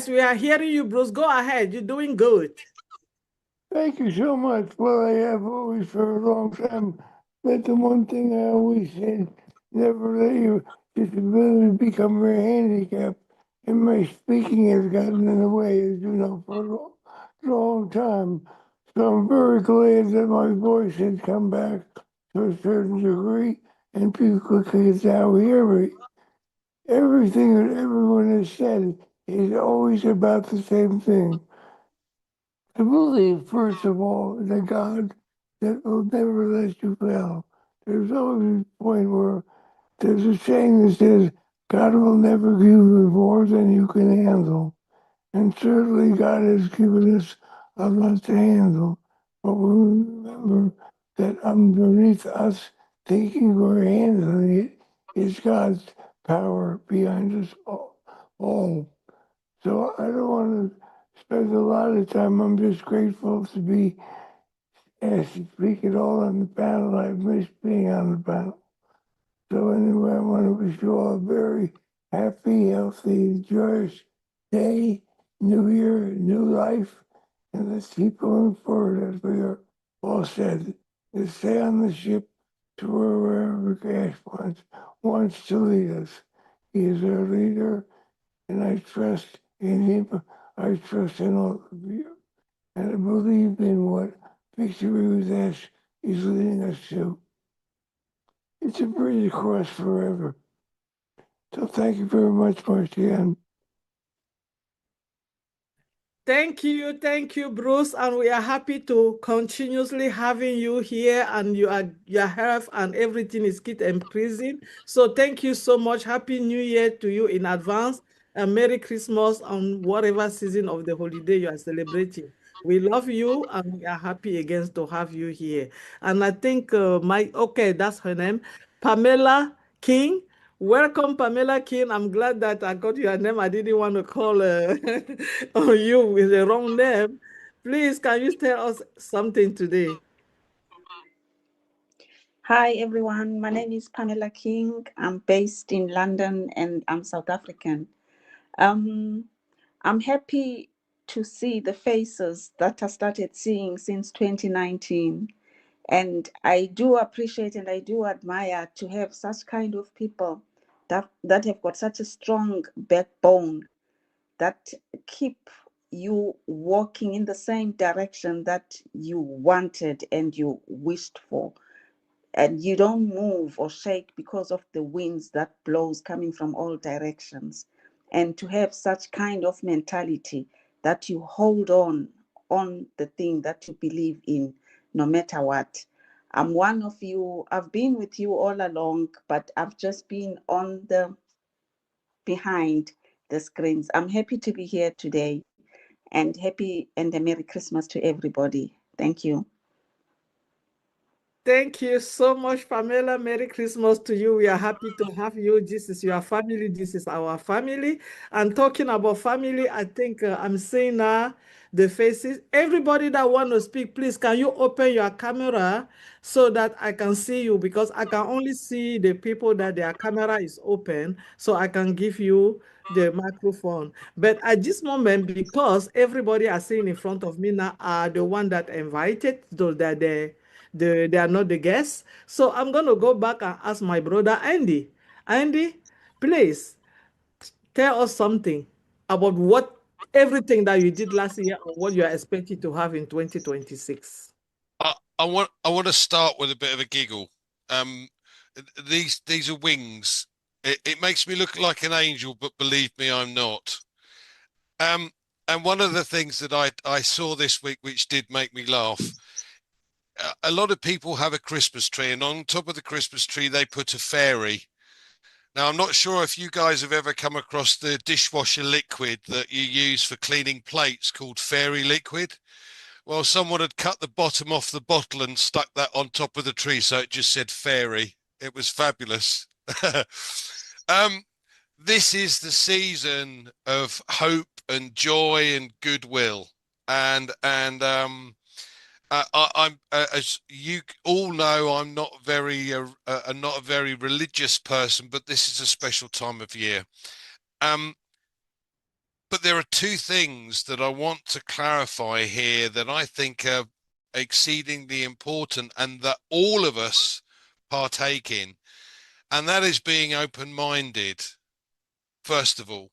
we are hearing you, Bruce. Go ahead. You're doing good. Thank you so much. Well, I have always for a long time. But the one thing I always said, never let your disability become your handicap. And my speaking has gotten in the way, as you know, for a long time. So I'm very glad that my voice has come back to a certain degree, and people can now hear me. Everything that everyone has said is always about the same thing. I believe, first of all, in a God that will never let you fail. There's always a point where there's a saying that says, God will never give you more than you can handle. And certainly God has given us a lot to handle. But we remember that underneath us thinking we're handling it is God's power behind us all. So I don't want to spend a lot of time. I'm just grateful to be asked to speak at all on the panel. I missed being on the panel. So anyway, I want to wish you all a very happy, healthy, joyous day, new year, new life, and let's keep going forward as we are. Paul said to stay on the ship to wherever God wants to lead us. He is our leader, and I trust in him. I trust in all of you. And I believe in what Victory with Ash is leading us to. It's a bridge across forever. So thank you very much, Marcian. Thank you, Bruce, and we are happy to continuously having you here, and your health and everything is keep increasing. So thank you so much. Happy New Year to you in advance, and Merry Christmas on whatever season of the holiday you are celebrating. We love you, and we are happy again to have you here. And I think that's her name, Pamela King. Welcome, Pamela King. I'm glad that I got your name. I didn't want to call on you with the wrong name. Please, can you tell us something today? Hi, everyone. My name is Pamela King. I'm based in London and I'm South African. I'm happy to see the faces that I started seeing since 2019. And I do appreciate and I do admire to have such kind of people that have got such a strong backbone that keep you walking in the same direction that you wanted and you wished for. And you don't move or shake because of the winds that blows coming from all directions. And to have such kind of mentality that you hold on the thing that you believe in, no matter what. I'm one of you. I've been with you all along, but I've just been on the behind the screens. I'm happy to be here today, and happy and a Merry Christmas to everybody. Thank you. Thank you so much, Pamela. Merry Christmas to you. We are happy to have you. This is your family. This is our family. And talking about family, I think I'm seeing now the faces. Everybody that want to speak, please, can you open your camera so that I can see you? Because I can only see the people that their camera is open, so I can give you the microphone. But at this moment, because everybody are sitting in front of me now are the one that invited, though that they are not the guests. So I'm going to go back and ask my brother Andy. Andy, please tell us something about everything that you did last year or what you are expecting to have in 2026. I want to start with a bit of a giggle. These are wings. It makes me look like an angel, but believe me, I'm not. And one of the things that I saw this week, which did make me laugh, a lot of people have a Christmas tree, and on top of the Christmas tree, they put a fairy. Now, I'm not sure if you guys have ever come across the dishwasher liquid that you use for cleaning plates called fairy liquid. Well, someone had cut the bottom off the bottle and stuck that on top of the tree, so it just said fairy. It was fabulous. This is the season of hope and joy and goodwill, and I'm as you all know, I'm not not a very religious person, but this is a special time of year. But there are two things that I want to clarify here that I think are exceedingly important and that all of us partake in, and that is being open-minded, first of all.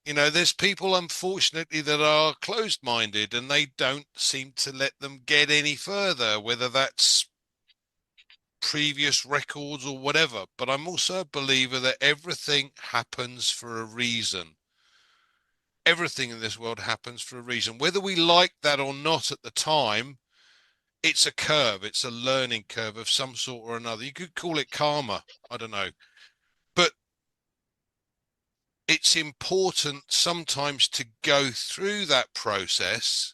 You know, there's people, unfortunately, that are closed-minded and they don't seem to let them get any further, whether that's previous records or whatever. But I'm also a believer that everything happens for a reason. Everything in this world happens for a reason. Whether we like that or not at the time, it's a curve. It's a learning curve of some sort or another. You could call it karma. I don't know. But it's important sometimes to go through that process.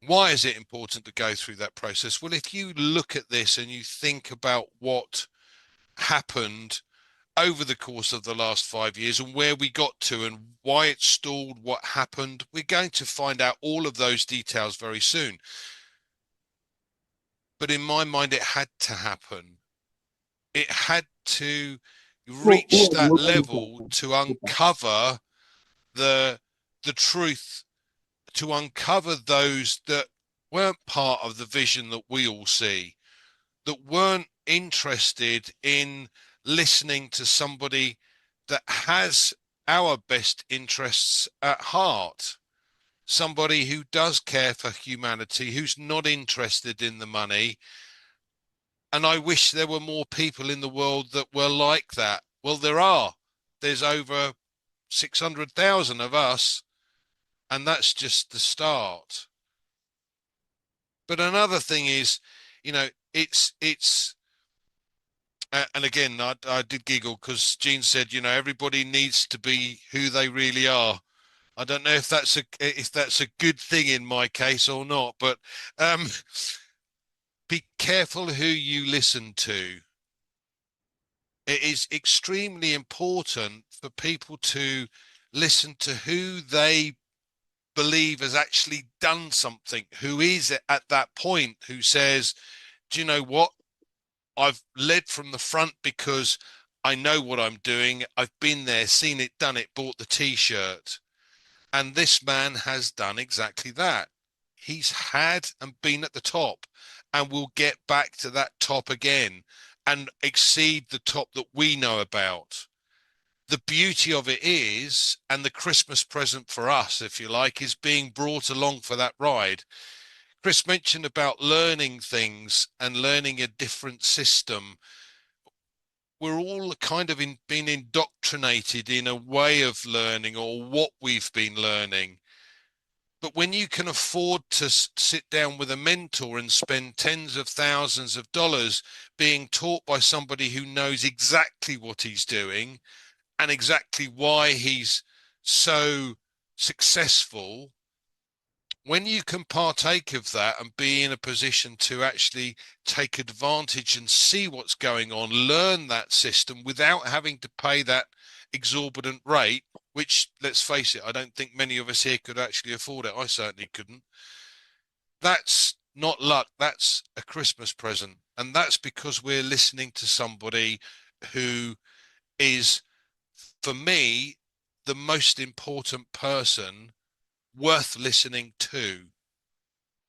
Why is it important to go through that process? Well, if you look at this and you think about what happened over the course of the last 5 years and where we got to and why it stalled, what happened, we're going to find out all of those details very soon. But in my mind, it had to happen. It had to reach that level to uncover the truth, to uncover those that weren't part of the vision that we all see, that weren't interested in listening to somebody that has our best interests at heart, somebody who does care for humanity, who's not interested in the money. And I wish there were more people in the world that were like that. Well, there are. There's over 600,000 of us, and that's just the start. But another thing is, you know, it's and again, I did giggle because Jean said, you know, everybody needs to be who they really are. I don't know if that's a good thing in my case or not, but be careful who you listen to. It is extremely important for people to listen to who they believe has actually done something, who is at that point, who says, do you know what? I've led from the front because I know what I'm doing. I've been there, seen it, done it, bought the t-shirt. And this man has done exactly that. He's had and been at the top and will get back to that top again and exceed the top that we know about. The beauty of it is, and the Christmas present for us, if you like, is being brought along for that ride. Chris mentioned about learning things and learning a different system. We're all kind of been indoctrinated in a way of learning or what we've been learning. But when you can afford to sit down with a mentor and spend tens of thousands of dollars being taught by somebody who knows exactly what he's doing and exactly why he's so successful, when you can partake of that and be in a position to actually take advantage and see what's going on, learn that system without having to pay that exorbitant rate, which, let's face it, I don't think many of us here could actually afford it. I certainly couldn't. That's not luck. That's a Christmas present. And that's because we're listening to somebody who is, for me, the most important person worth listening to.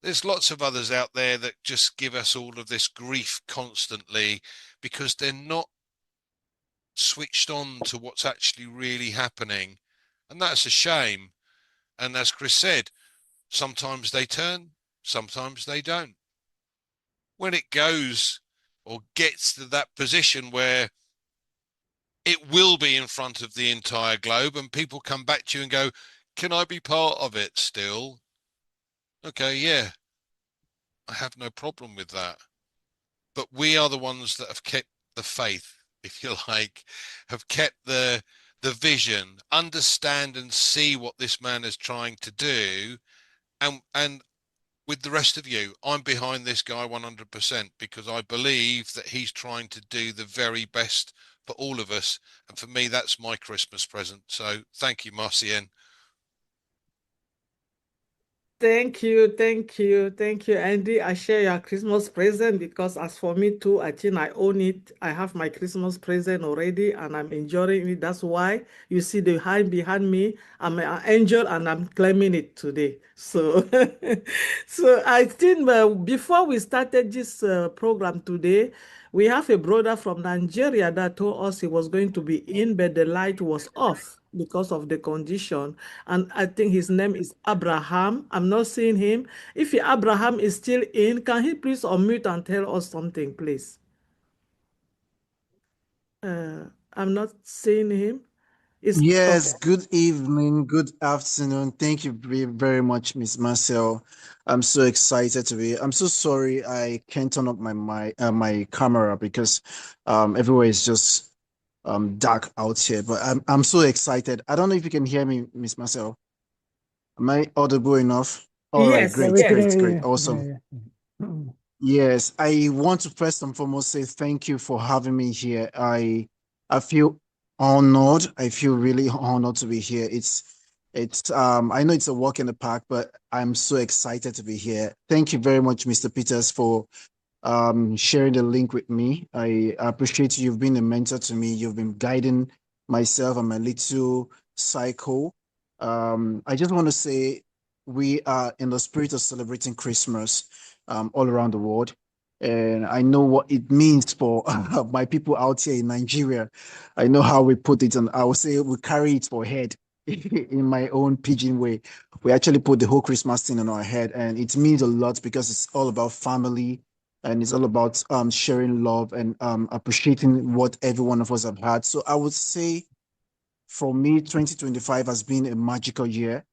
There's lots of others out there that just give us all of this grief constantly because they're not switched on to what's actually really happening, and that's a shame. And as Chris said, sometimes they turn, sometimes they don't. When it goes or gets to that position where it will be in front of the entire globe and people come back to you and go, can I be part of it still? Okay, yeah, I have no problem with that. But we are the ones that have kept the faith, if you like, have kept the vision, understand and see what this man is trying to do. And with the rest of you, I'm behind this guy 100% because I believe that he's trying to do the very best for all of us. And for me, that's my Christmas present. So thank you, Marcienne. Thank you, Andy. I share your Christmas present because as for me too, I think I own it. I have my Christmas present already and I'm enjoying it. That's why you see the hand behind me. I'm an angel and I'm claiming it today. So, so I think before we started this program today, we have a brother from Nigeria that told us he was going to be in, but the light was off because of the condition. And I think his name is Abraham. I'm not seeing him. If Abraham is still in, can he please unmute and tell us something, please? I'm not seeing him. Yes, Okay. good evening, good afternoon. Thank you very much, Miss Marcel. I'm so excited to be. I'm so sorry I can't turn up my camera because everywhere is just dark out here. But I'm so excited. I don't know if you can hear me, Miss Marcel. Am I audible enough? All right, Yes, great, we can yes. hear great, you. awesome. Yeah. Yes, I want to first and foremost say thank you for having me here. I feel honored. I feel really honored to be here. It's I know it's a walk in the park, but I'm so excited to be here. Thank you very much, Mr. Peters, for sharing the link with me. I appreciate you've been a mentor to me. You've been guiding myself and my little cycle. I just want to say we are in the spirit of celebrating Christmas all around the world. And I know what it means for my people out here in Nigeria. I know how we put it, and I would say we carry it for head in my own pidgin way. We actually put the whole Christmas thing on our head, and it means a lot because it's all about family, and it's all about sharing love and appreciating what every one of us have had. So I would say for me, 2025 has been a magical year.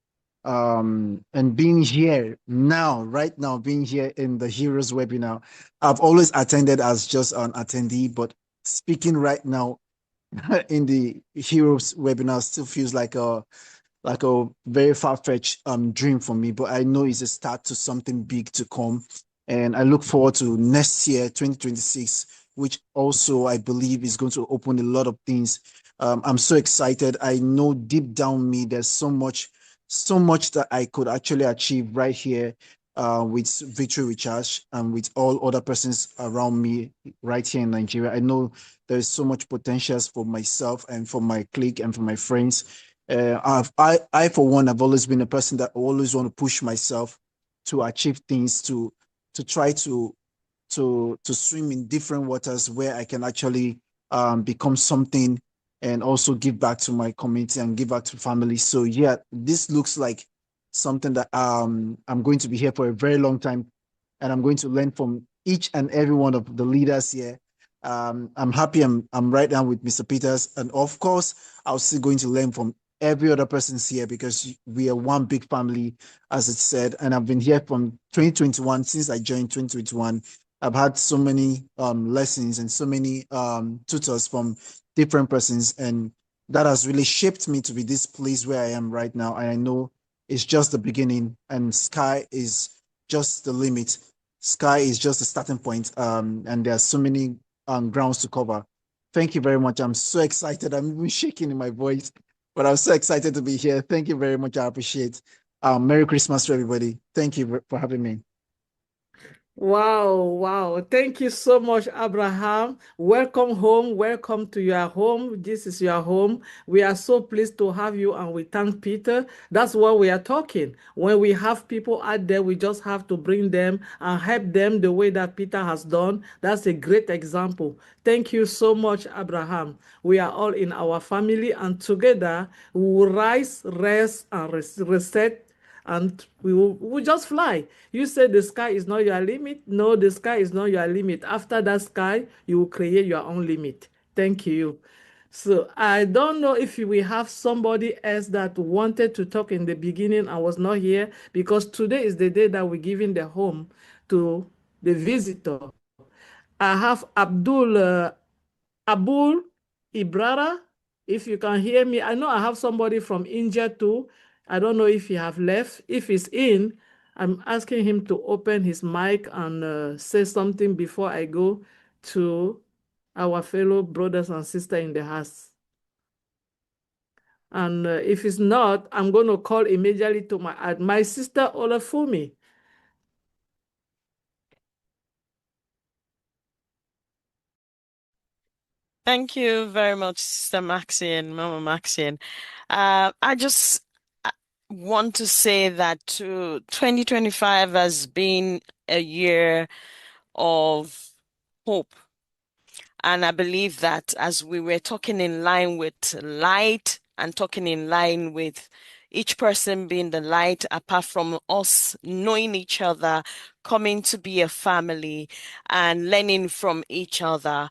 And being here now, right now, being here in the Heroes webinar, I've always attended as just an attendee, but speaking right now in the Heroes webinar still feels like a very far-fetched dream for me, but I know it's a start to something big to come. And I look forward to next year, 2026, which also I believe is going to open a lot of things. I'm so excited. I know deep down me, there's so much that I could actually achieve right here with Victory Recharge and with all other persons around me right here in Nigeria. I know there's so much potentials for myself and for my clique and for my friends. I for one, have always been a person that always want to push myself to achieve things, to try to swim in different waters where I can actually become something and also give back to my community and give back to family. So yeah, this looks like something that I'm going to be here for a very long time, and I'm going to learn from each and every one of the leaders here. I'm happy I'm right now with Mr. Peters, and of course, I'm still going to learn from every other person's here because we are one big family, as it said. And I've been here from 2021, since I joined 2021. I've had so many lessons and so many tutors from different persons, and that has really shaped me to be this place where I am right now. And I know it's just the beginning, and sky is just the limit. Sky is just the starting point, and there are so many grounds to cover. Thank you very much. I'm so excited. I'm even shaking in my voice, but I'm so excited to be here. Thank you very much. I appreciate. Merry Christmas to everybody. Thank you for having me. Wow. Thank you so much, Abraham. Welcome home. Welcome to your home. This is your home. We are so pleased to have you, and we thank Peter. That's what we are talking. When we have people out there, we just have to bring them and help them the way that Peter has done. That's a great example. Thank you so much, Abraham. We are all in our family, and together we will rise, rest, and reset, and we will just fly. You said the sky is not your limit. No, the sky is not your limit. After that sky, you will create your own limit. Thank you. So I don't know if we have somebody else that wanted to talk in the beginning. I was not here because today is the day that we're giving the home to the visitor. I have Abul Ibrara. If you can hear me, I know I have somebody from India too. I don't know if he have left. If he's in, I'm asking him to open his mic and say something before I go to our fellow brothers and sisters in the house. And if it's not, I'm going to call immediately to my sister Olafumi. Thank you very much, Sister Maxine, Mama Maxine. I just want to say that 2025 has been a year of hope. And I believe that as we were talking in line with light and talking in line with each person being the light, apart from us knowing each other, coming to be a family and learning from each other,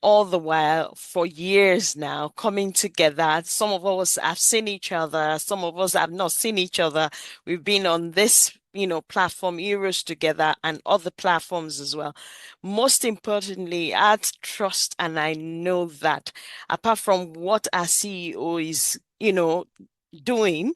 all the while for years now, coming together. Some of us have seen each other, some of us have not seen each other. We've been on this, platform Heroes together and other platforms as well. Most importantly, I trust and I know that apart from what our CEO is, doing,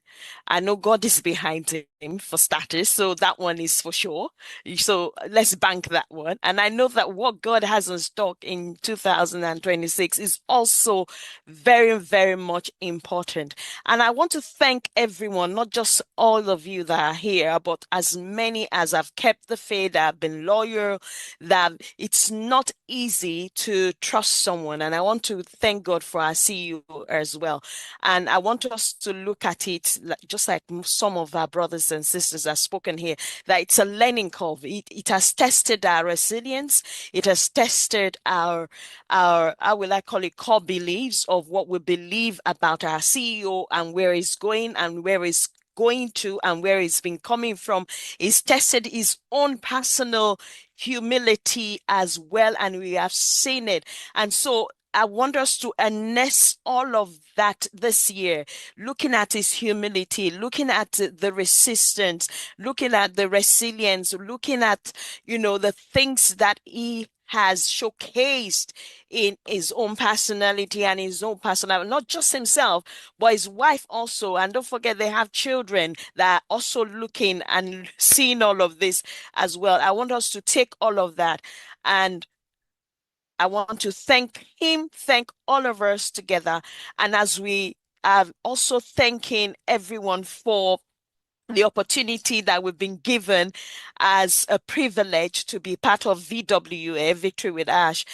I know God is behind him for starters, so that one is for sure. So let's bank that one. And I know that what God has in stock in 2026 is also very, very much important. And I want to thank everyone, not just all of you that are here, but as many as have kept the faith, that have been loyal, that it's not easy to trust someone. And I want to thank God for our CEO as well. And I want us to look at it, just like some of our brothers and sisters have spoken here, that it's a learning curve. It has tested our resilience. It has tested our how will I call it, core beliefs of what we believe about our CEO and where he's going and where he's going to and where he's been coming from. He's tested his own personal humility as well, and we have seen it. And so I want us to harness all of that this year, looking at his humility, looking at the resistance, looking at the resilience, looking at, the things that he has showcased in his own personality and his own personality, not just himself, but his wife also. And don't forget, they have children that are also looking and seeing all of this as well. I want us to take all of that, and I want to thank him, thank all of us together. And as we are also thanking everyone for the opportunity that we've been given as a privilege to be part of VWA, Victory with Ash,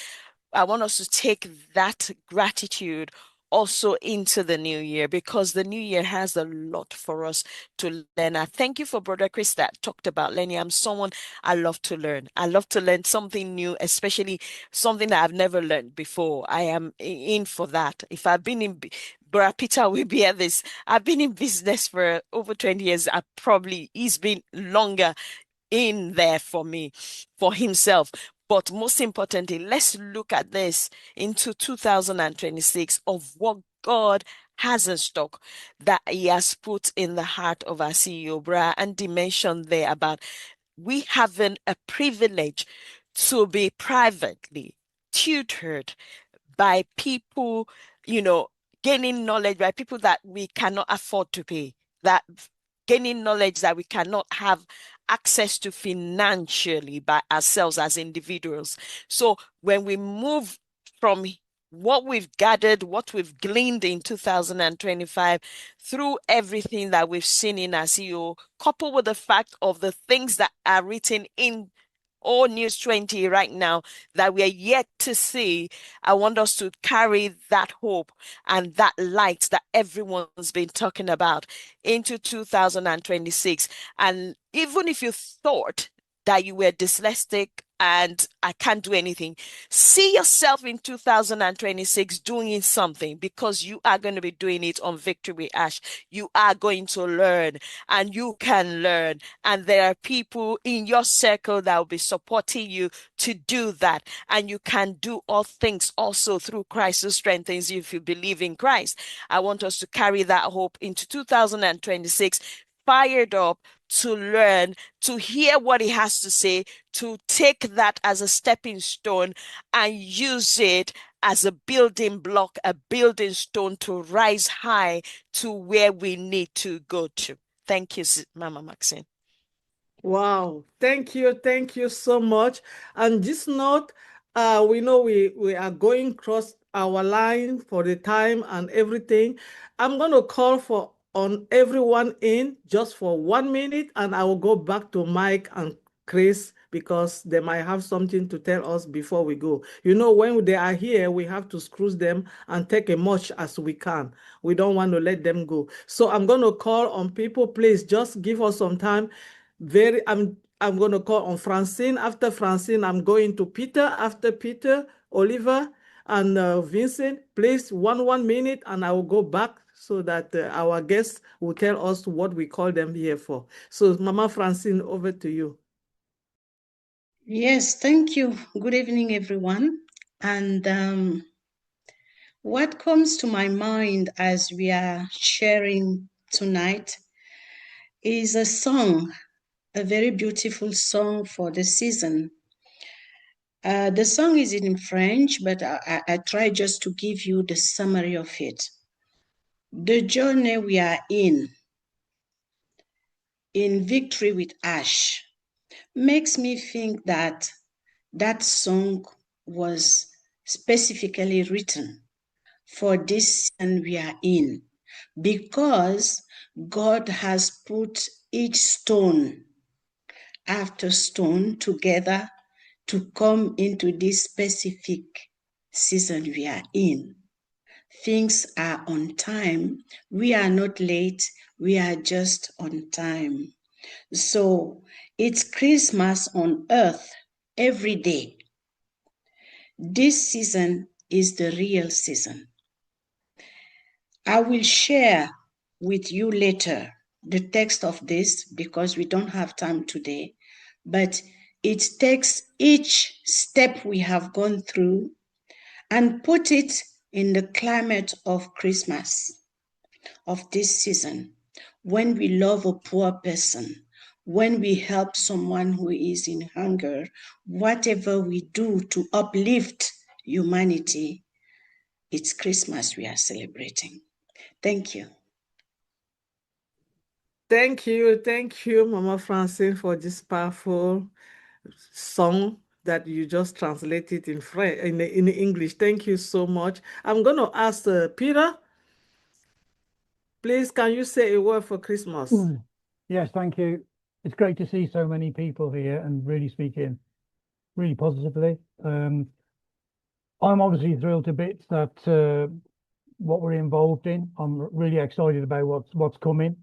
I want us to take that gratitude also into the new year, because the new year has a lot for us to learn. I thank you for Brother Chris that talked about learning. I'm someone, I love to learn. I love to learn something new, especially something that I've never learned before. I am in for that. If I've been in, Brother Peter will be at this, I've been in business for over 20 years. He's been longer in there for me, for himself. But most importantly, let's look at this into 2026 of what God has in stock that he has put in the heart of our CEO. Bra Andy mentioned there about we having a privilege to be privately tutored by people, gaining knowledge by people that we cannot afford to pay, that gaining knowledge that we cannot have access to financially by ourselves as individuals. So when we move from what we've gathered, what we've gleaned in 2025 through everything that we've seen in our CEO, coupled with the fact of the things that are written in All News 20 right now that we are yet to see, I want us to carry that hope and that light that everyone's been talking about into 2026. And even if you thought that you were dyslexic and I can't do anything, see yourself in 2026 doing something, because you are going to be doing it on Victory with Ash. You are going to learn, and you can learn. And there are people in your circle that will be supporting you to do that. And you can do all things also through Christ who strengthens you if you believe in Christ. I want us to carry that hope into 2026, fired up to learn, to hear what he has to say, to take that as a stepping stone and use it as a building block, a building stone to rise high to where we need to go to. Thank you, Mama Maxine. Wow, thank you so much. And just note, we know we are going across our line for the time and everything. I'm going to call on everyone in just for 1 minute, and I will go back to Mike and Chris because they might have something to tell us before we go. When they are here, we have to squeeze them and take as much as we can. We don't want to let them go. So I'm going to call on people. Please just give us some time. I'm going to call on Francine. After Francine, I'm going to Peter. After Peter, Oliver and Vincent. Please, 1 minute, and I will go back so that our guests will tell us what we call them here for. So, Mama Francine, over to you. Yes, thank you. Good evening, everyone. And what comes to my mind as we are sharing tonight is a song, a very beautiful song for the season. The song is in French, but I try just to give you the summary of it. The journey we are in Victory with Ash, makes me think that that song was specifically written for this season we are in, because God has put each stone after stone together to come into this specific season we are in. things are on time. We are not late, we are just on time. So it's Christmas on earth every day. This season is the real season. I will share with you later the text of this because we don't have time today, but it takes each step we have gone through and put it in the climate of Christmas, of this season, when we love a poor person, when we help someone who is in hunger, whatever we do to uplift humanity, it's Christmas we are celebrating. Thank you. Thank you, Mama Francine, for this powerful song that you just translated in French, in English. Thank you so much. I'm going to ask Peter. Please, can you say a word for Christmas? Yes, thank you. It's great to see so many people here and really speaking really positively. I'm obviously thrilled to bits that what we're involved in. I'm really excited about what's coming.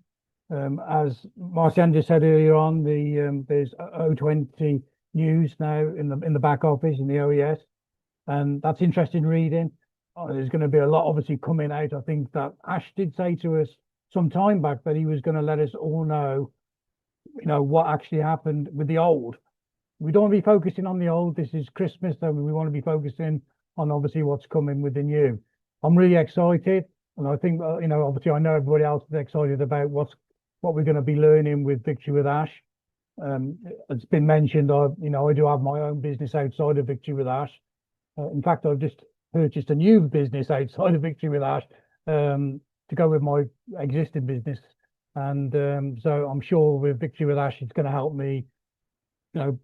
As Marcian just said earlier on, there's O20 news now in the back office in the OES, and that's interesting reading. There's going to be a lot obviously coming out. I think that Ash did say to us some time back that he was going to let us all know, what actually happened with the old. We don't want to be focusing on the old. This is Christmas, so we want to be focusing on obviously what's coming with the new. I'm really excited, and I think obviously I know everybody else is excited about what we're going to be learning with Victory with Ash. It's been mentioned, I do have my own business outside of Victory with Ash. In fact, I've just purchased a new business outside of Victory with Ash to go with my existing business. And so I'm sure with Victory with Ash, it's going to help me,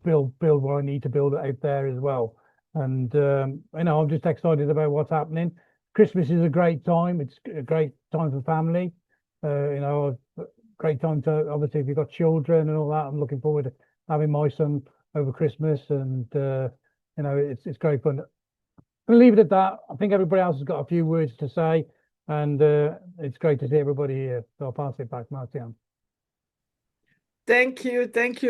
build what I need to build out there as well. And, I'm just excited about what's happening. Christmas is a great time. It's a great time for family. Great time to, obviously, if you've got children and all that, I'm looking forward to having my son over Christmas, and it's great fun. I'll leave it at that. I think everybody else has got a few words to say, and it's great to see everybody here. So I'll pass it back, Marcian. Thank you,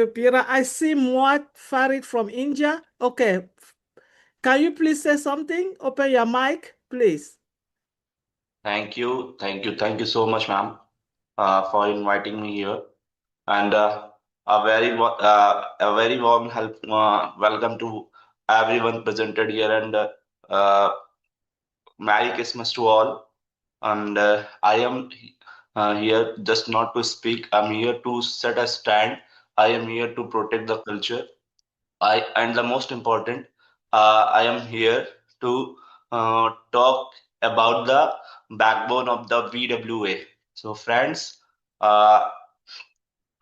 Peter. I see Muad Farid from India. Okay, can you please say something? Open your mic, please. Thank you so much, ma'am, for inviting me here, and a very warm welcome to everyone presented here, and Merry Christmas to all. And I am here just not to speak. I'm here to set a stand. I am here to protect the culture. And the most important, I am here to talk about the backbone of the VWA. So friends,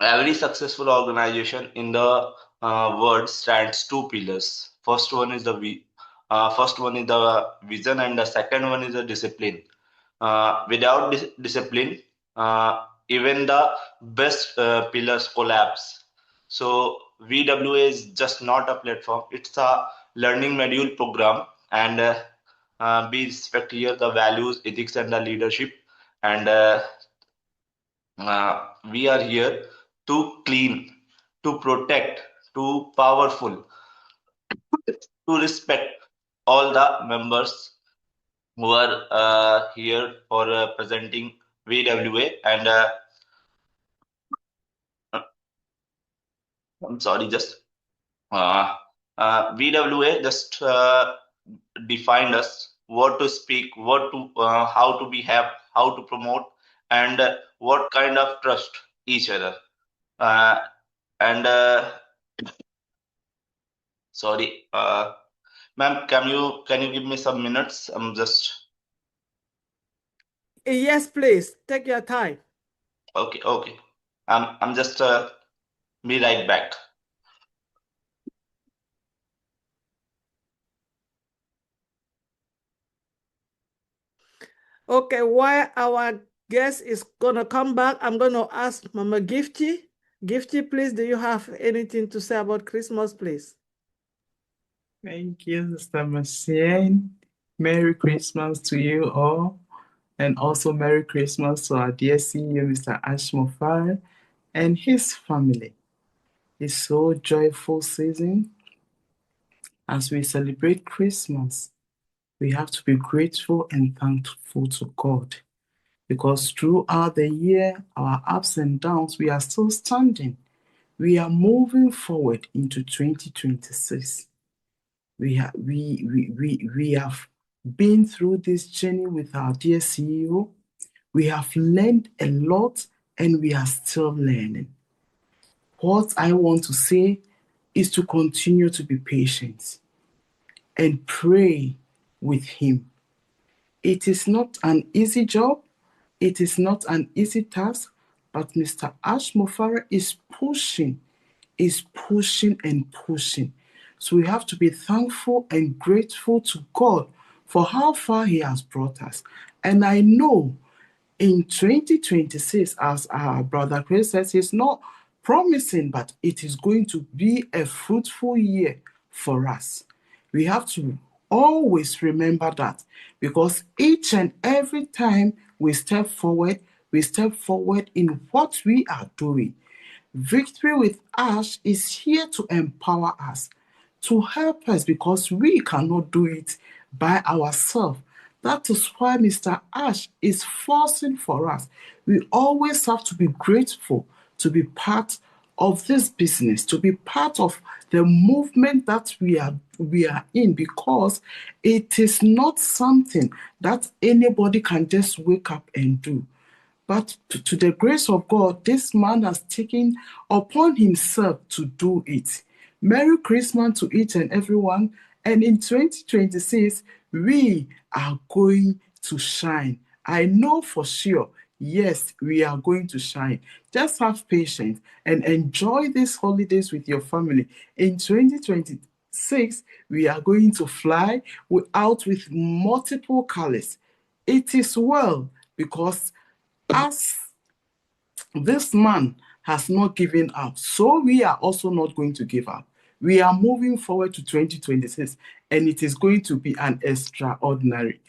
every successful organization in the world stands two pillars. First one is the vision, and the second one is the discipline. Without discipline, even the best pillars collapse. So VWA is just not a platform, it's a learning module program, and we respect here the values, ethics, and the leadership, and we are here to clean, to protect, to powerful, to respect all the members who are here for presenting VWA, and I'm sorry, just VWA just defined us what to speak, what to how to behave, how to promote, and what kind of trust each other. And sorry, ma'am, can you give me some minutes? I'm just. Yes, please take your time. Okay. I'm just be right back. Okay, while our guest is gonna come back, I'm gonna ask Mama Gifty. Gifty, please, do you have anything to say about Christmas, please? Thank you, Sister Marcian. Merry Christmas to you all. And also Merry Christmas to our dear CEO, Mr. Ash Mofara, and his family. It's so joyful season. As we celebrate Christmas, we have to be grateful and thankful to God, because throughout the year, our ups and downs, we are still standing. We are moving forward into 2026. We have been through this journey with our dear CEO. We have learned a lot and we are still learning. What I want to say is to continue to be patient and pray with him. It is not an easy job. It is not an easy task, but Mr. Ash Mofara is pushing and pushing. So we have to be thankful and grateful to God for how far he has brought us. And I know in 2026, as our brother Chris says, it's not promising, but it is going to be a fruitful year for us. We have to always remember that, because each and every time we step forward in what we are doing. Victory with Ash is here to empower us, to help us, because we cannot do it by ourselves. That is why Mr. Ash is forcing for us. We always have to be grateful to be part of this business, to be part of the movement that we are in, because it is not something that anybody can just wake up and do. But to the grace of God, this man has taken upon himself to do it. Merry Christmas to each and everyone. And in 2026, we are going to shine. I know for sure, yes, we are going to shine. Just have patience and enjoy these holidays with your family. In 2026, we are going to fly out with multiple colors. It is well, because as this man has not given up, so we are also not going to give up. We are moving forward to 2026, and it is going to be an extraordinary.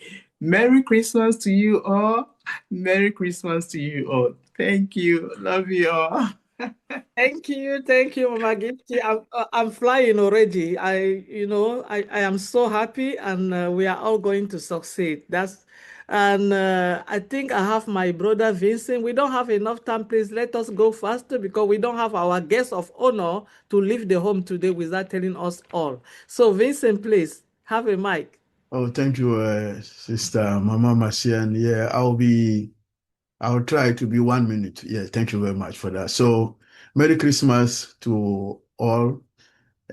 Merry Christmas to you all. Merry Christmas to you all. Thank you. Love you all. Thank you, Mama Gifty. I'm flying already. I am so happy, and we are all going to succeed. I think I have my brother Vincent. We don't have enough time. Please let us go faster, because we don't have our guest of honor to leave the home today without telling us all. So Vincent, please have a mic. Oh, thank you, Sister Mama Marcian. Yeah, I'll try to be 1 minute. Yeah, thank you very much for that. So, Merry Christmas to all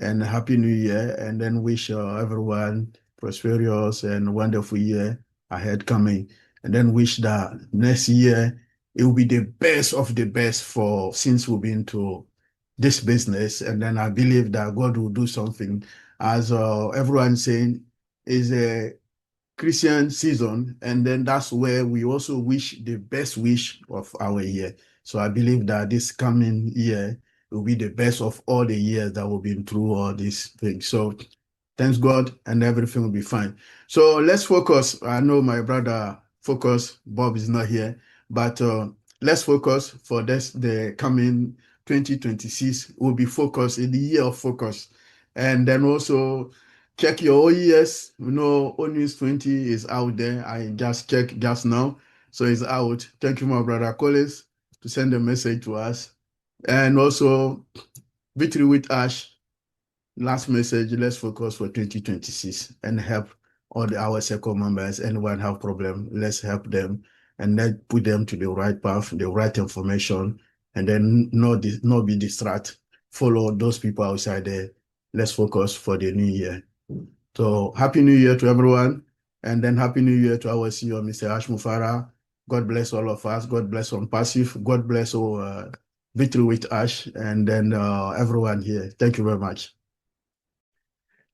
and Happy New Year, and then wish everyone prosperous and wonderful year ahead coming. And then wish that next year it will be the best of the best since we've been to this business. And then I believe that God will do something. As everyone saying, is a Christian season, and then that's where we also wish the best wish of our year. So I believe that this coming year will be the best of all the years that we've been through all these things. So thanks God, and everything will be fine. So let's focus. I know my brother focus, Bob is not here, but let's focus for the coming 2026 will be focused in the year of focus. And then also check your OES. ONEWS 20 is out there. I just checked just now. So it's out. Thank you, my brother Collins, to send a message to us. And also, Victory with Ash, last message, let's focus for 2026 and help all our circle members. Anyone have problem, let's help them and let put them to the right path, the right information, and then not be distracted. Follow those people outside there. Let's focus for the new year. So Happy New Year to everyone. And then Happy New Year to our CEO, Mr. Ash Mofara. God bless all of us. God bless on Passive. God bless Victory with Ash. And then everyone here. Thank you very much.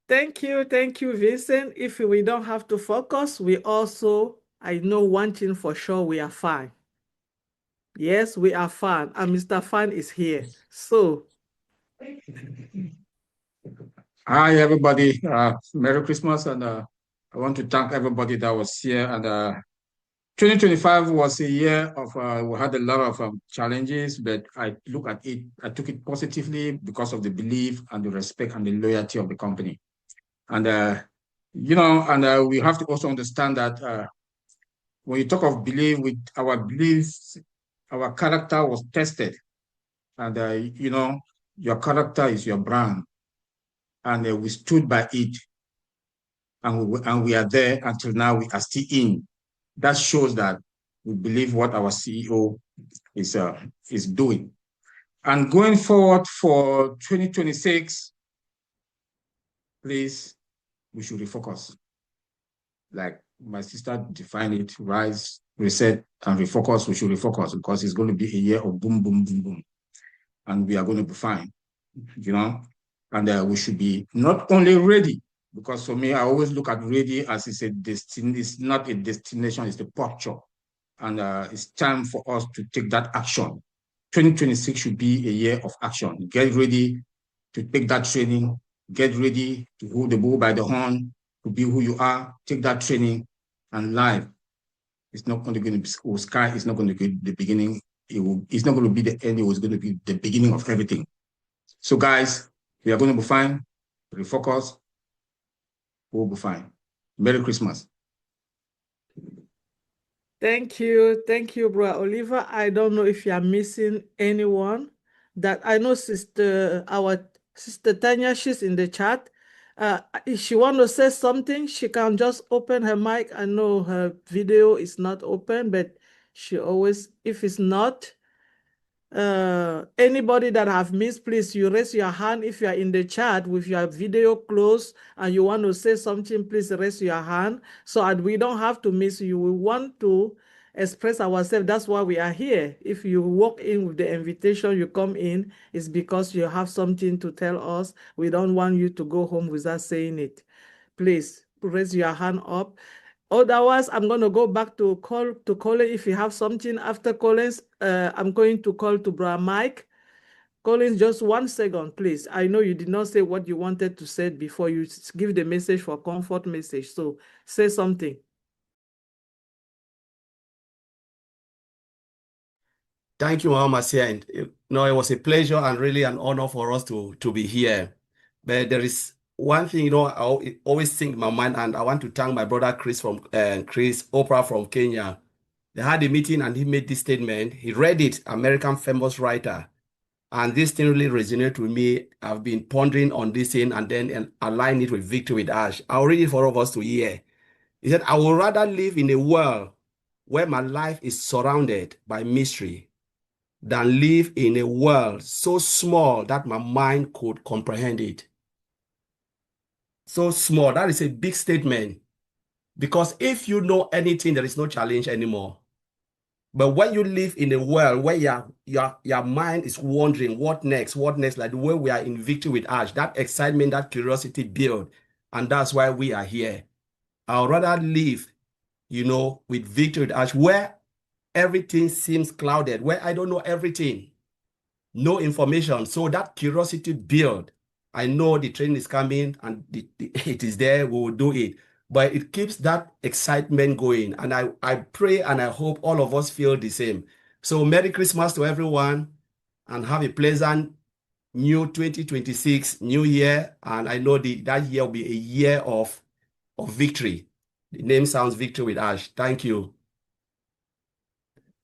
Thank you, Vincent. If we don't have to focus, I know one thing for sure, we are fine. Yes, we are fine, and Mr. Fan is here. So, hi everybody. Merry Christmas, and I want to thank everybody that was here, and 2025 was a year of, we had a lot of challenges, but I took it positively because of the belief and the respect and the loyalty of the company. And, we have to also understand that when you talk of belief, with our beliefs, our character was tested. And, your character is your brand. And we stood by it. And we are there until now, we are still in. That shows that we believe what our CEO is doing. And going forward for 2026, please, we should refocus. Like my sister defined it, rise, reset, and refocus. We should refocus because it's going to be a year of boom, boom, boom, boom. And we are going to be fine, and we should be not only ready, because for me, I always look at ready as it's not a destination, it's the posture. And it's time for us to take that action. 2026 should be a year of action. Get ready to take that training. Get ready to hold the bull by the horn, to be who you are. Take that training, and life is not going to be sky. It's not going to be the beginning. It's not going to be the end. It was going to be the beginning of everything. So guys, we are going to be fine. Refocus. We'll be fine. Merry Christmas. Thank you. Thank you, Bro Oliver. I don't know if you are missing anyone. That I know our sister Tanya, she's in the chat. If she want to say something, she can just open her mic. I know her video is not open, but she always, if it's not, anybody that have missed, please, you raise your hand. If you are in the chat with your video closed and you want to say something, please raise your hand so that we don't have to miss you. We want to express ourselves. That's why we are here. If you walk in with the invitation, you come in, it's because you have something to tell us. We don't want you to go home without saying it. Please raise your hand up. Otherwise, I'm going to go back to Colin. If you have something after Collins, I'm going to call to Brother Mike. Collins, just 1 second, please. I know you did not say what you wanted to say before you give the message for comfort message. So say something. Thank you, Mama Marcia. It was a pleasure and really an honor for us to be here. But there is one thing, I always think in my mind, and I want to thank my brother Chris Oprah from Kenya. They had a meeting and he made this statement. He read it, American famous writer. And this thing really resonated with me. I've been pondering on this thing and then align it with Victory with Ash. I'll read it for all of us to hear. He said, I would rather live in a world where my life is surrounded by mystery than live in a world so small that my mind could comprehend it. So small, that is a big statement. Because if you know anything, there is no challenge anymore. But when you live in a world where your mind is wondering, what next, like the way we are in Victory with Ash, that excitement, that curiosity build. And that's why we are here. I would rather live, with Victory with Ash, where everything seems clouded, where I don't know everything, no information. So that curiosity build. I know the training is coming and it is there, we will do it. But it keeps that excitement going. And I pray and I hope all of us feel the same. So Merry Christmas to everyone and have a pleasant new 2026, new year. And I know that year will be a year of victory. The name sounds Victory with Ash. Thank you.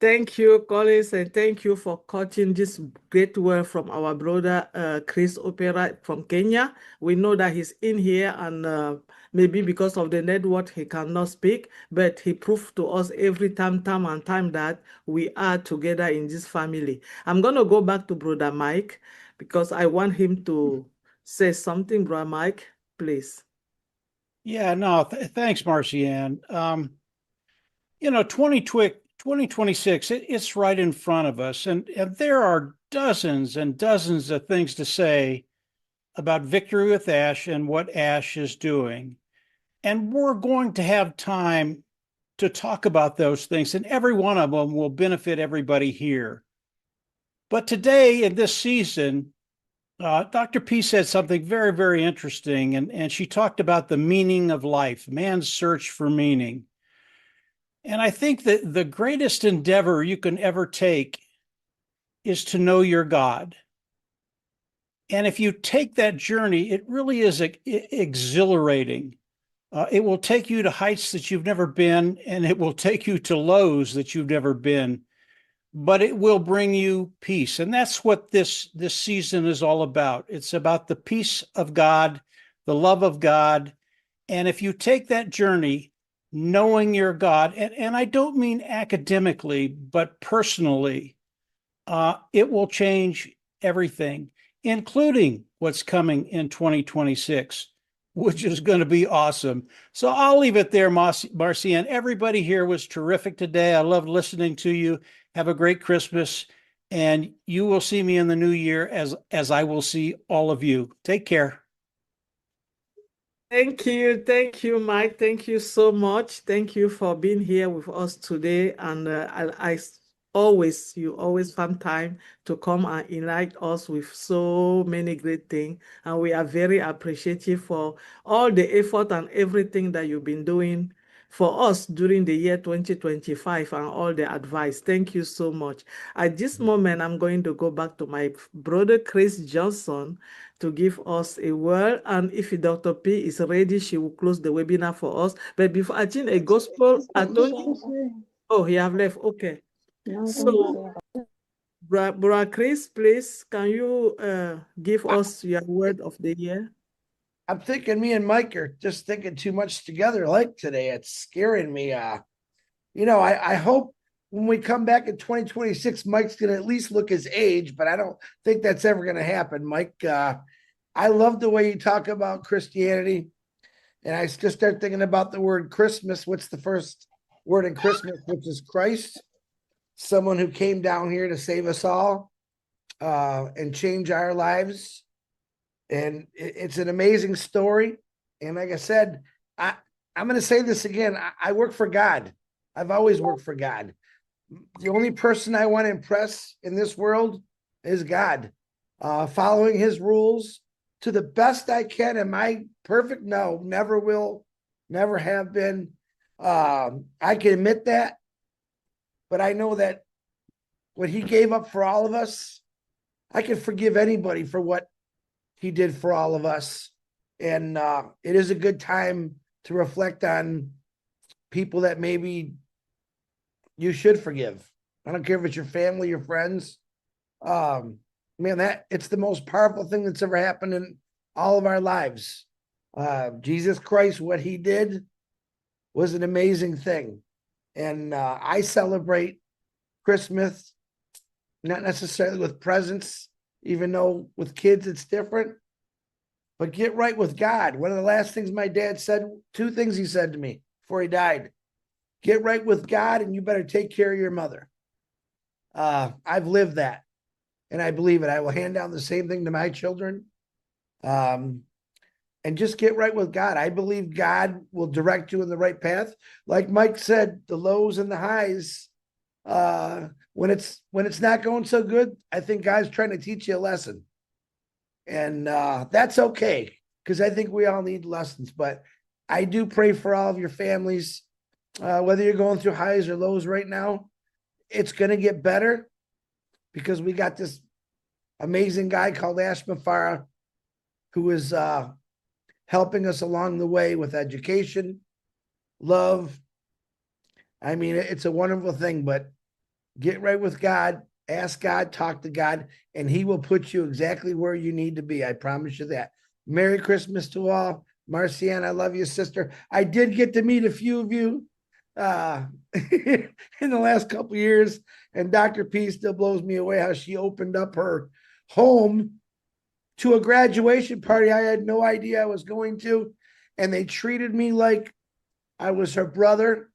Thank you, Collins, and thank you for catching this great word from our brother Chris Oprah from Kenya. We know that he's in here, and maybe because of the network he cannot speak, but he proved to us every time that we are together in this family. I'm going to go back to Brother Mike because I want him to say something. Brother Mike, please. Yeah, no, thanks, Marcianne. 2026, it's right in front of us. And there are dozens and dozens of things to say about Victory with Ash and what Ash is doing. And we're going to have time to talk about those things, and every one of them will benefit everybody here. But today, in this season, Dr. P said something very, very interesting, and she talked about the meaning of life, man's search for meaning. And I think that the greatest endeavor you can ever take is to know your God. And if you take that journey, it really is exhilarating. It will take you to heights that you've never been, and it will take you to lows that you've never been, but it will bring you peace. And that's what this season is all about. It's about the peace of God, the love of God. And if you take that journey, knowing your God, and I don't mean academically, but personally, it will change everything, including what's coming in 2026, which is going to be awesome. So I'll leave it there, Marcian. Everybody here was terrific today. I loved listening to you. Have a great Christmas, and you will see me in the new year as I will see all of you. Take care. Thank you, Mike. Thank you so much. Thank you for being here with us today. And you always find time to come and enlighten us with so many great things. And we are very appreciative for all the effort and everything that you've been doing for us during the year 2025 and all the advice. Thank you so much. At this moment, I'm going to go back to my brother, Chris Johnson, to give us a word. And if Dr. P is ready, she will close the webinar for us. But before I think a gospel, oh, he have left. Okay. So, Brother Chris, please, can you give us your word of the year? I'm thinking me and Mike are just thinking too much together like today. It's scaring me. I hope when we come back in 2026, Mike's going to at least look his age, but I don't think that's ever going to happen. Mike, I love the way you talk about Christianity. And I just start thinking about the word Christmas. What's the first word in Christmas, which is Christ, someone who came down here to save us all and change our lives. And it's an amazing story. And like I said, I'm going to say this again. I work for God. I've always worked for God. The only person I want to impress in this world is God. Following his rules to the best I can. Am I perfect? No, never will, never have been. I can admit that. But I know that what he gave up for all of us, I can forgive anybody for what he did for all of us. And it is a good time to reflect on people that maybe you should forgive. I don't care if it's your family, your friends. Man, it's the most powerful thing that's ever happened in all of our lives. Jesus Christ, what he did was an amazing thing. And I celebrate Christmas, not necessarily with presents, even though with kids it's different, but get right with God. One of the last things my dad said, two things he said to me before he died: get right with God, and you better take care of your mother. I've lived that, and I believe it. I will hand down the same thing to my children. And just get right with God. I believe God will direct you in the right path. Like Mike said, the lows and the highs, when it's not going so good, I think God's trying to teach you a lesson. And that's okay, because I think we all need lessons. But I do pray for all of your families, whether you're going through highs or lows right now. It's going to get better, because we got this amazing guy called Ash Mafara, who is helping us along the way with education, love. I mean, it's a wonderful thing, but get right with God, ask God, talk to God, and he will put you exactly where you need to be. I promise you that. Merry Christmas to all. Marcian, I love you, sister. I did get to meet a few of you in the last couple of years, and Dr. P still blows me away how she opened up her home to a graduation party I had no idea I was going to, and they treated me like I was her brother,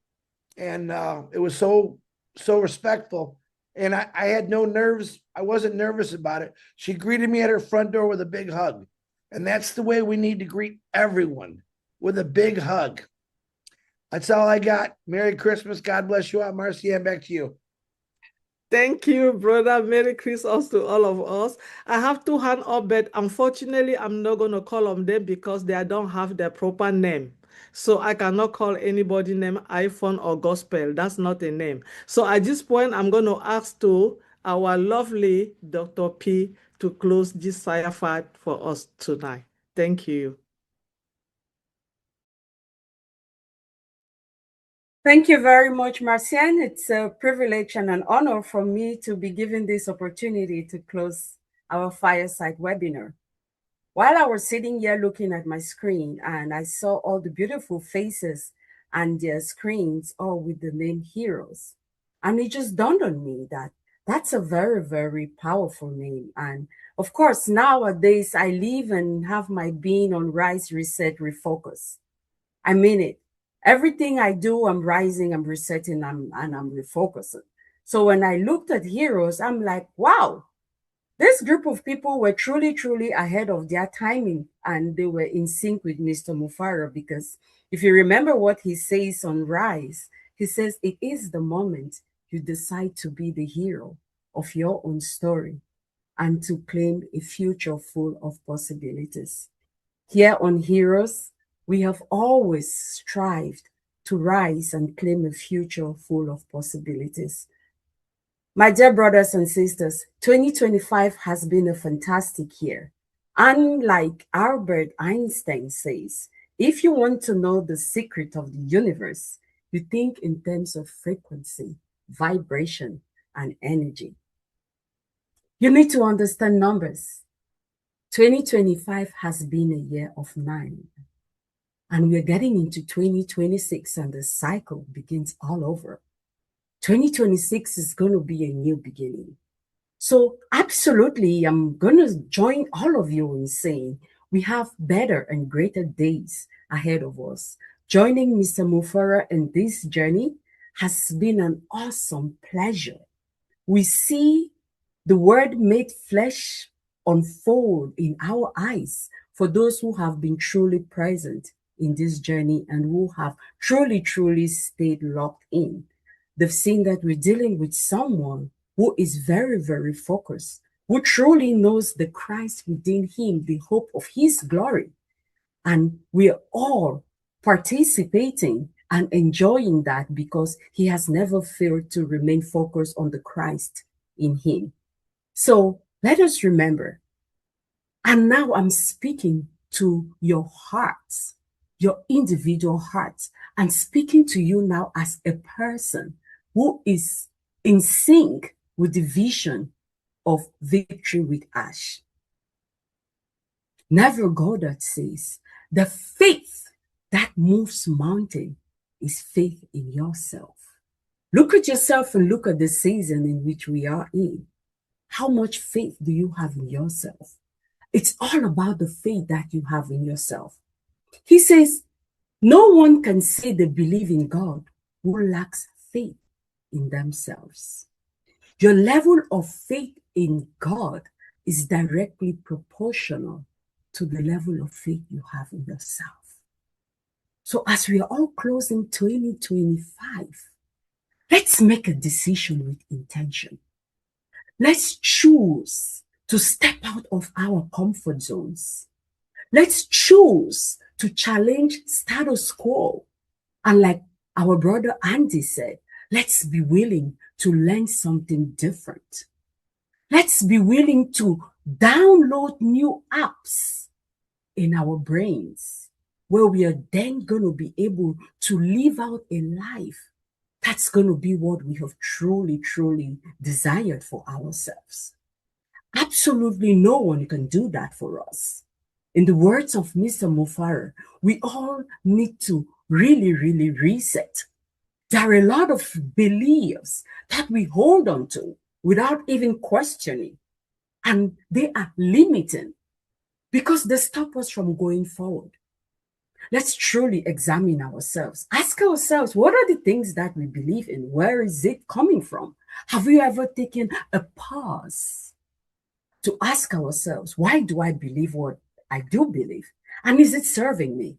and it was so respectful, and I had no nerves. I wasn't nervous about it. She greeted me at her front door with a big hug, and that's the way we need to greet everyone, with a big hug. That's all I got. Merry Christmas. God bless you all. Marcian, back to you. Thank you, brother. Merry Christmas to all of us. I have two hands up, but unfortunately, I'm not going to call on them because they don't have their proper name. So I cannot call anybody named iPhone or Gospel. That's not a name. So at this point, I'm going to ask our lovely Dr. P to close this firefight for us tonight. Thank you. Thank you very much, Marcian. It's a privilege and an honor for me to be given this opportunity to close our fireside webinar. While I was sitting here looking at my screen and I saw all the beautiful faces and their screens all with the name Heroes, and it just dawned on me that that's a very, very powerful name. And of course, nowadays I live and have my being on Rise, Reset, Refocus. I mean it. Everything I do, I'm rising, I'm resetting, and I'm refocusing. So when I looked at Heroes, I'm like, wow, this group of people were truly, truly ahead of their timing, and they were in sync with Mr. Mufara, because if you remember what he says on Rise, he says, it is the moment you decide to be the hero of your own story and to claim a future full of possibilities. Here on Heroes, we have always strived to rise and claim a future full of possibilities. My dear brothers and sisters, 2025 has been a fantastic year. And like Albert Einstein says, if you want to know the secret of the universe, you think in terms of frequency, vibration, and energy. You need to understand numbers. 2025 has been a year of 9. And we're getting into 2026 and the cycle begins all over. 2026 is going to be a new beginning. So absolutely, I'm going to join all of you in saying we have better and greater days ahead of us. Joining Mr. Mufara in this journey has been an awesome pleasure. We see the word made flesh unfold in our eyes for those who have been truly present in this journey and who have truly, truly stayed locked in. They've seen that we're dealing with someone who is very, very focused, who truly knows the Christ within him, the hope of his glory. And we are all participating and enjoying that because he has never failed to remain focused on the Christ in him. So let us remember, and now I'm speaking to your hearts, your individual hearts, and speaking to you now as a person who is in sync with the vision of Victory with Ash. Neville Goddard says, the faith that moves mountain is faith in yourself. Look at yourself and look at the season in which we are in. How much faith do you have in yourself? It's all about the faith that you have in yourself. He says, no one can say they believe in God who lacks faith in themselves. Your level of faith in God is directly proportional to the level of faith you have in yourself. So as we are all closing 2025, let's make a decision with intention. Let's choose to step out of our comfort zones. Let's choose to challenge status quo. And like our brother Andy said, let's be willing to learn something different. Let's be willing to download new apps in our brains where we are then going to be able to live out a life that's going to be what we have truly, truly desired for ourselves. Absolutely no one can do that for us. In the words of Mr. Mufara, we all need to really, really reset. There are a lot of beliefs that we hold on to without even questioning, and they are limiting because they stop us from going forward. Let's truly examine ourselves. Ask ourselves, what are the things that we believe in? Where is it coming from? Have we ever taken a pause to ask ourselves, why do I believe what I do believe? And is it serving me?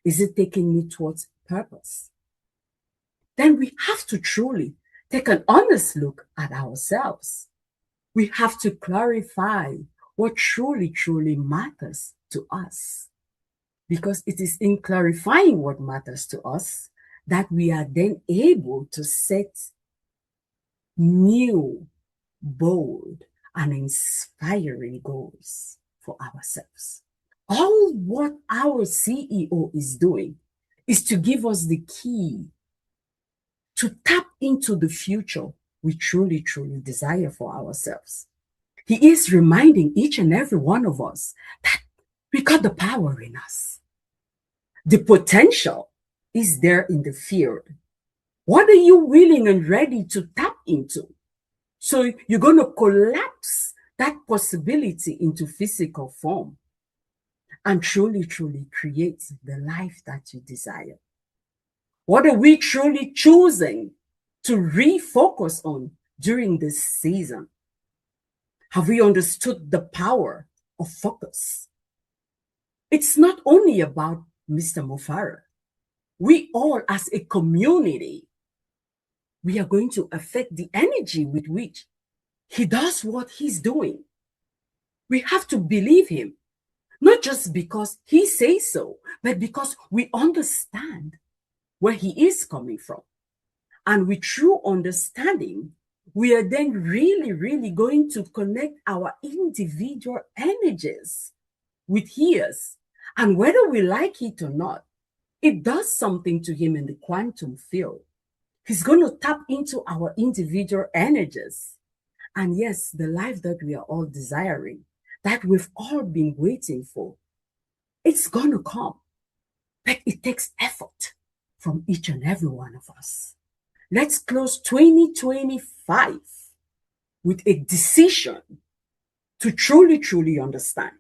Is it taking me towards purpose? Then we have to truly take an honest look at ourselves. We have to clarify what truly, truly matters to us. because it is in clarifying what matters to us that we are then able to set new, bold, and inspiring goals for ourselves. All what our CEO is doing is to give us the key to tap into the future we truly, truly desire for ourselves. He is reminding each and every one of us that we got the power in us. The potential is there in the field. What are you willing and ready to tap into? So you're going to collapse that possibility into physical form and truly, truly create the life that you desire. What are we truly choosing to refocus on during this season? Have we understood the power of focus? It's not only about Mr. Mufara. We all as a community, we are going to affect the energy with which he does what he's doing. We have to believe him, not just because he says so, but because we understand where he is coming from. And with true understanding, we are then really, really going to connect our individual energies with his. And whether we like it or not, it does something to him in the quantum field. He's going to tap into our individual energies. And yes, the life that we are all desiring, that we've all been waiting for, it's going to come. But it takes effort from each and every one of us. Let's close 2025 with a decision to truly, truly understand,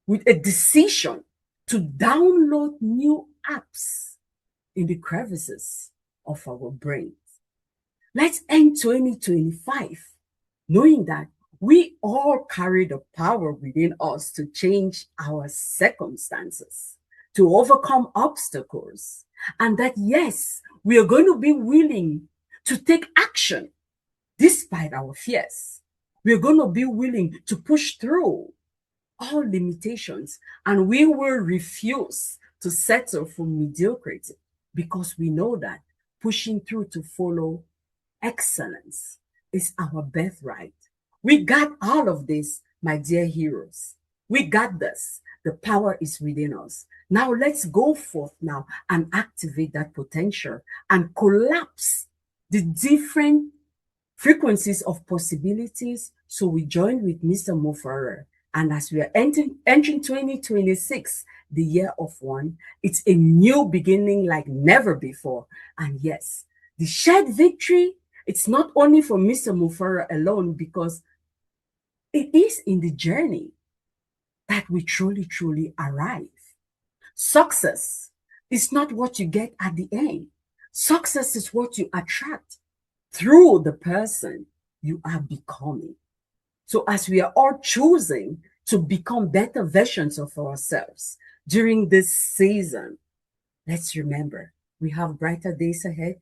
with a decision to download new apps in the crevices of our brains. Let's end 2025 knowing that we all carry the power within us to change our circumstances, to overcome obstacles, and that, yes, we are going to be willing to take action despite our fears. We're going to be willing to push through all limitations, and we will refuse to settle for mediocrity because we know that pushing through to follow excellence is our birthright. We got all of this, my dear heroes. We got this. The power is within us. Now let's go forth now and activate that potential and collapse the different frequencies of possibilities. So we join with Mr. Mufara. And as we are entering 2026, the year of one, it's a new beginning like never before. And yes, the shared victory, it's not only for Mr. Mufara alone, because it is in the journey that we truly, truly arrive. Success is not what you get at the end. Success is what you attract through the person you are becoming. So as we are all choosing to become better versions of ourselves during this season, let's remember we have brighter days ahead.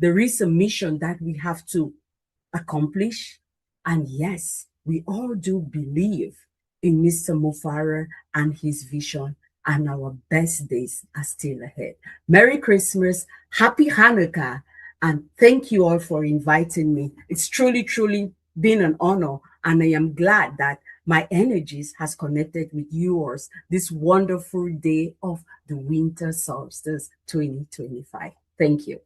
There is a mission that we have to accomplish. And yes, we all do believe in Mr. Mufara and his vision, and our best days are still ahead. Merry Christmas, Happy Hanukkah, and thank you all for inviting me. It's truly, truly been an honor, and I am glad that my energies has connected with yours this wonderful day of the winter solstice 2025. Thank you.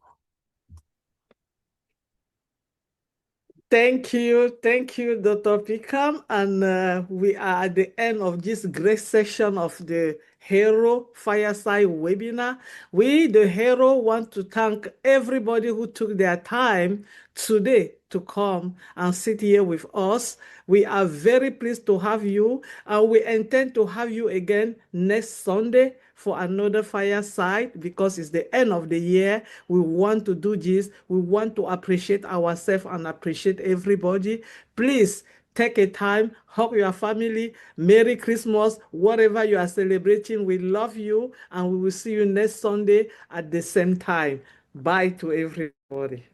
Thank you, Dr. Pickham. And we are at the end of this great session of the Hero Fireside webinar. We, the Hero, want to thank everybody who took their time today to come and sit here with us. We are very pleased to have you, and we intend to have you again next Sunday for another fireside, because it's the end of the year. We want to do this. We want to appreciate ourselves and appreciate everybody. Please take a time, hug your family. Merry Christmas, whatever you are celebrating. We love you, and we will see you next Sunday at the same time. Bye to everybody.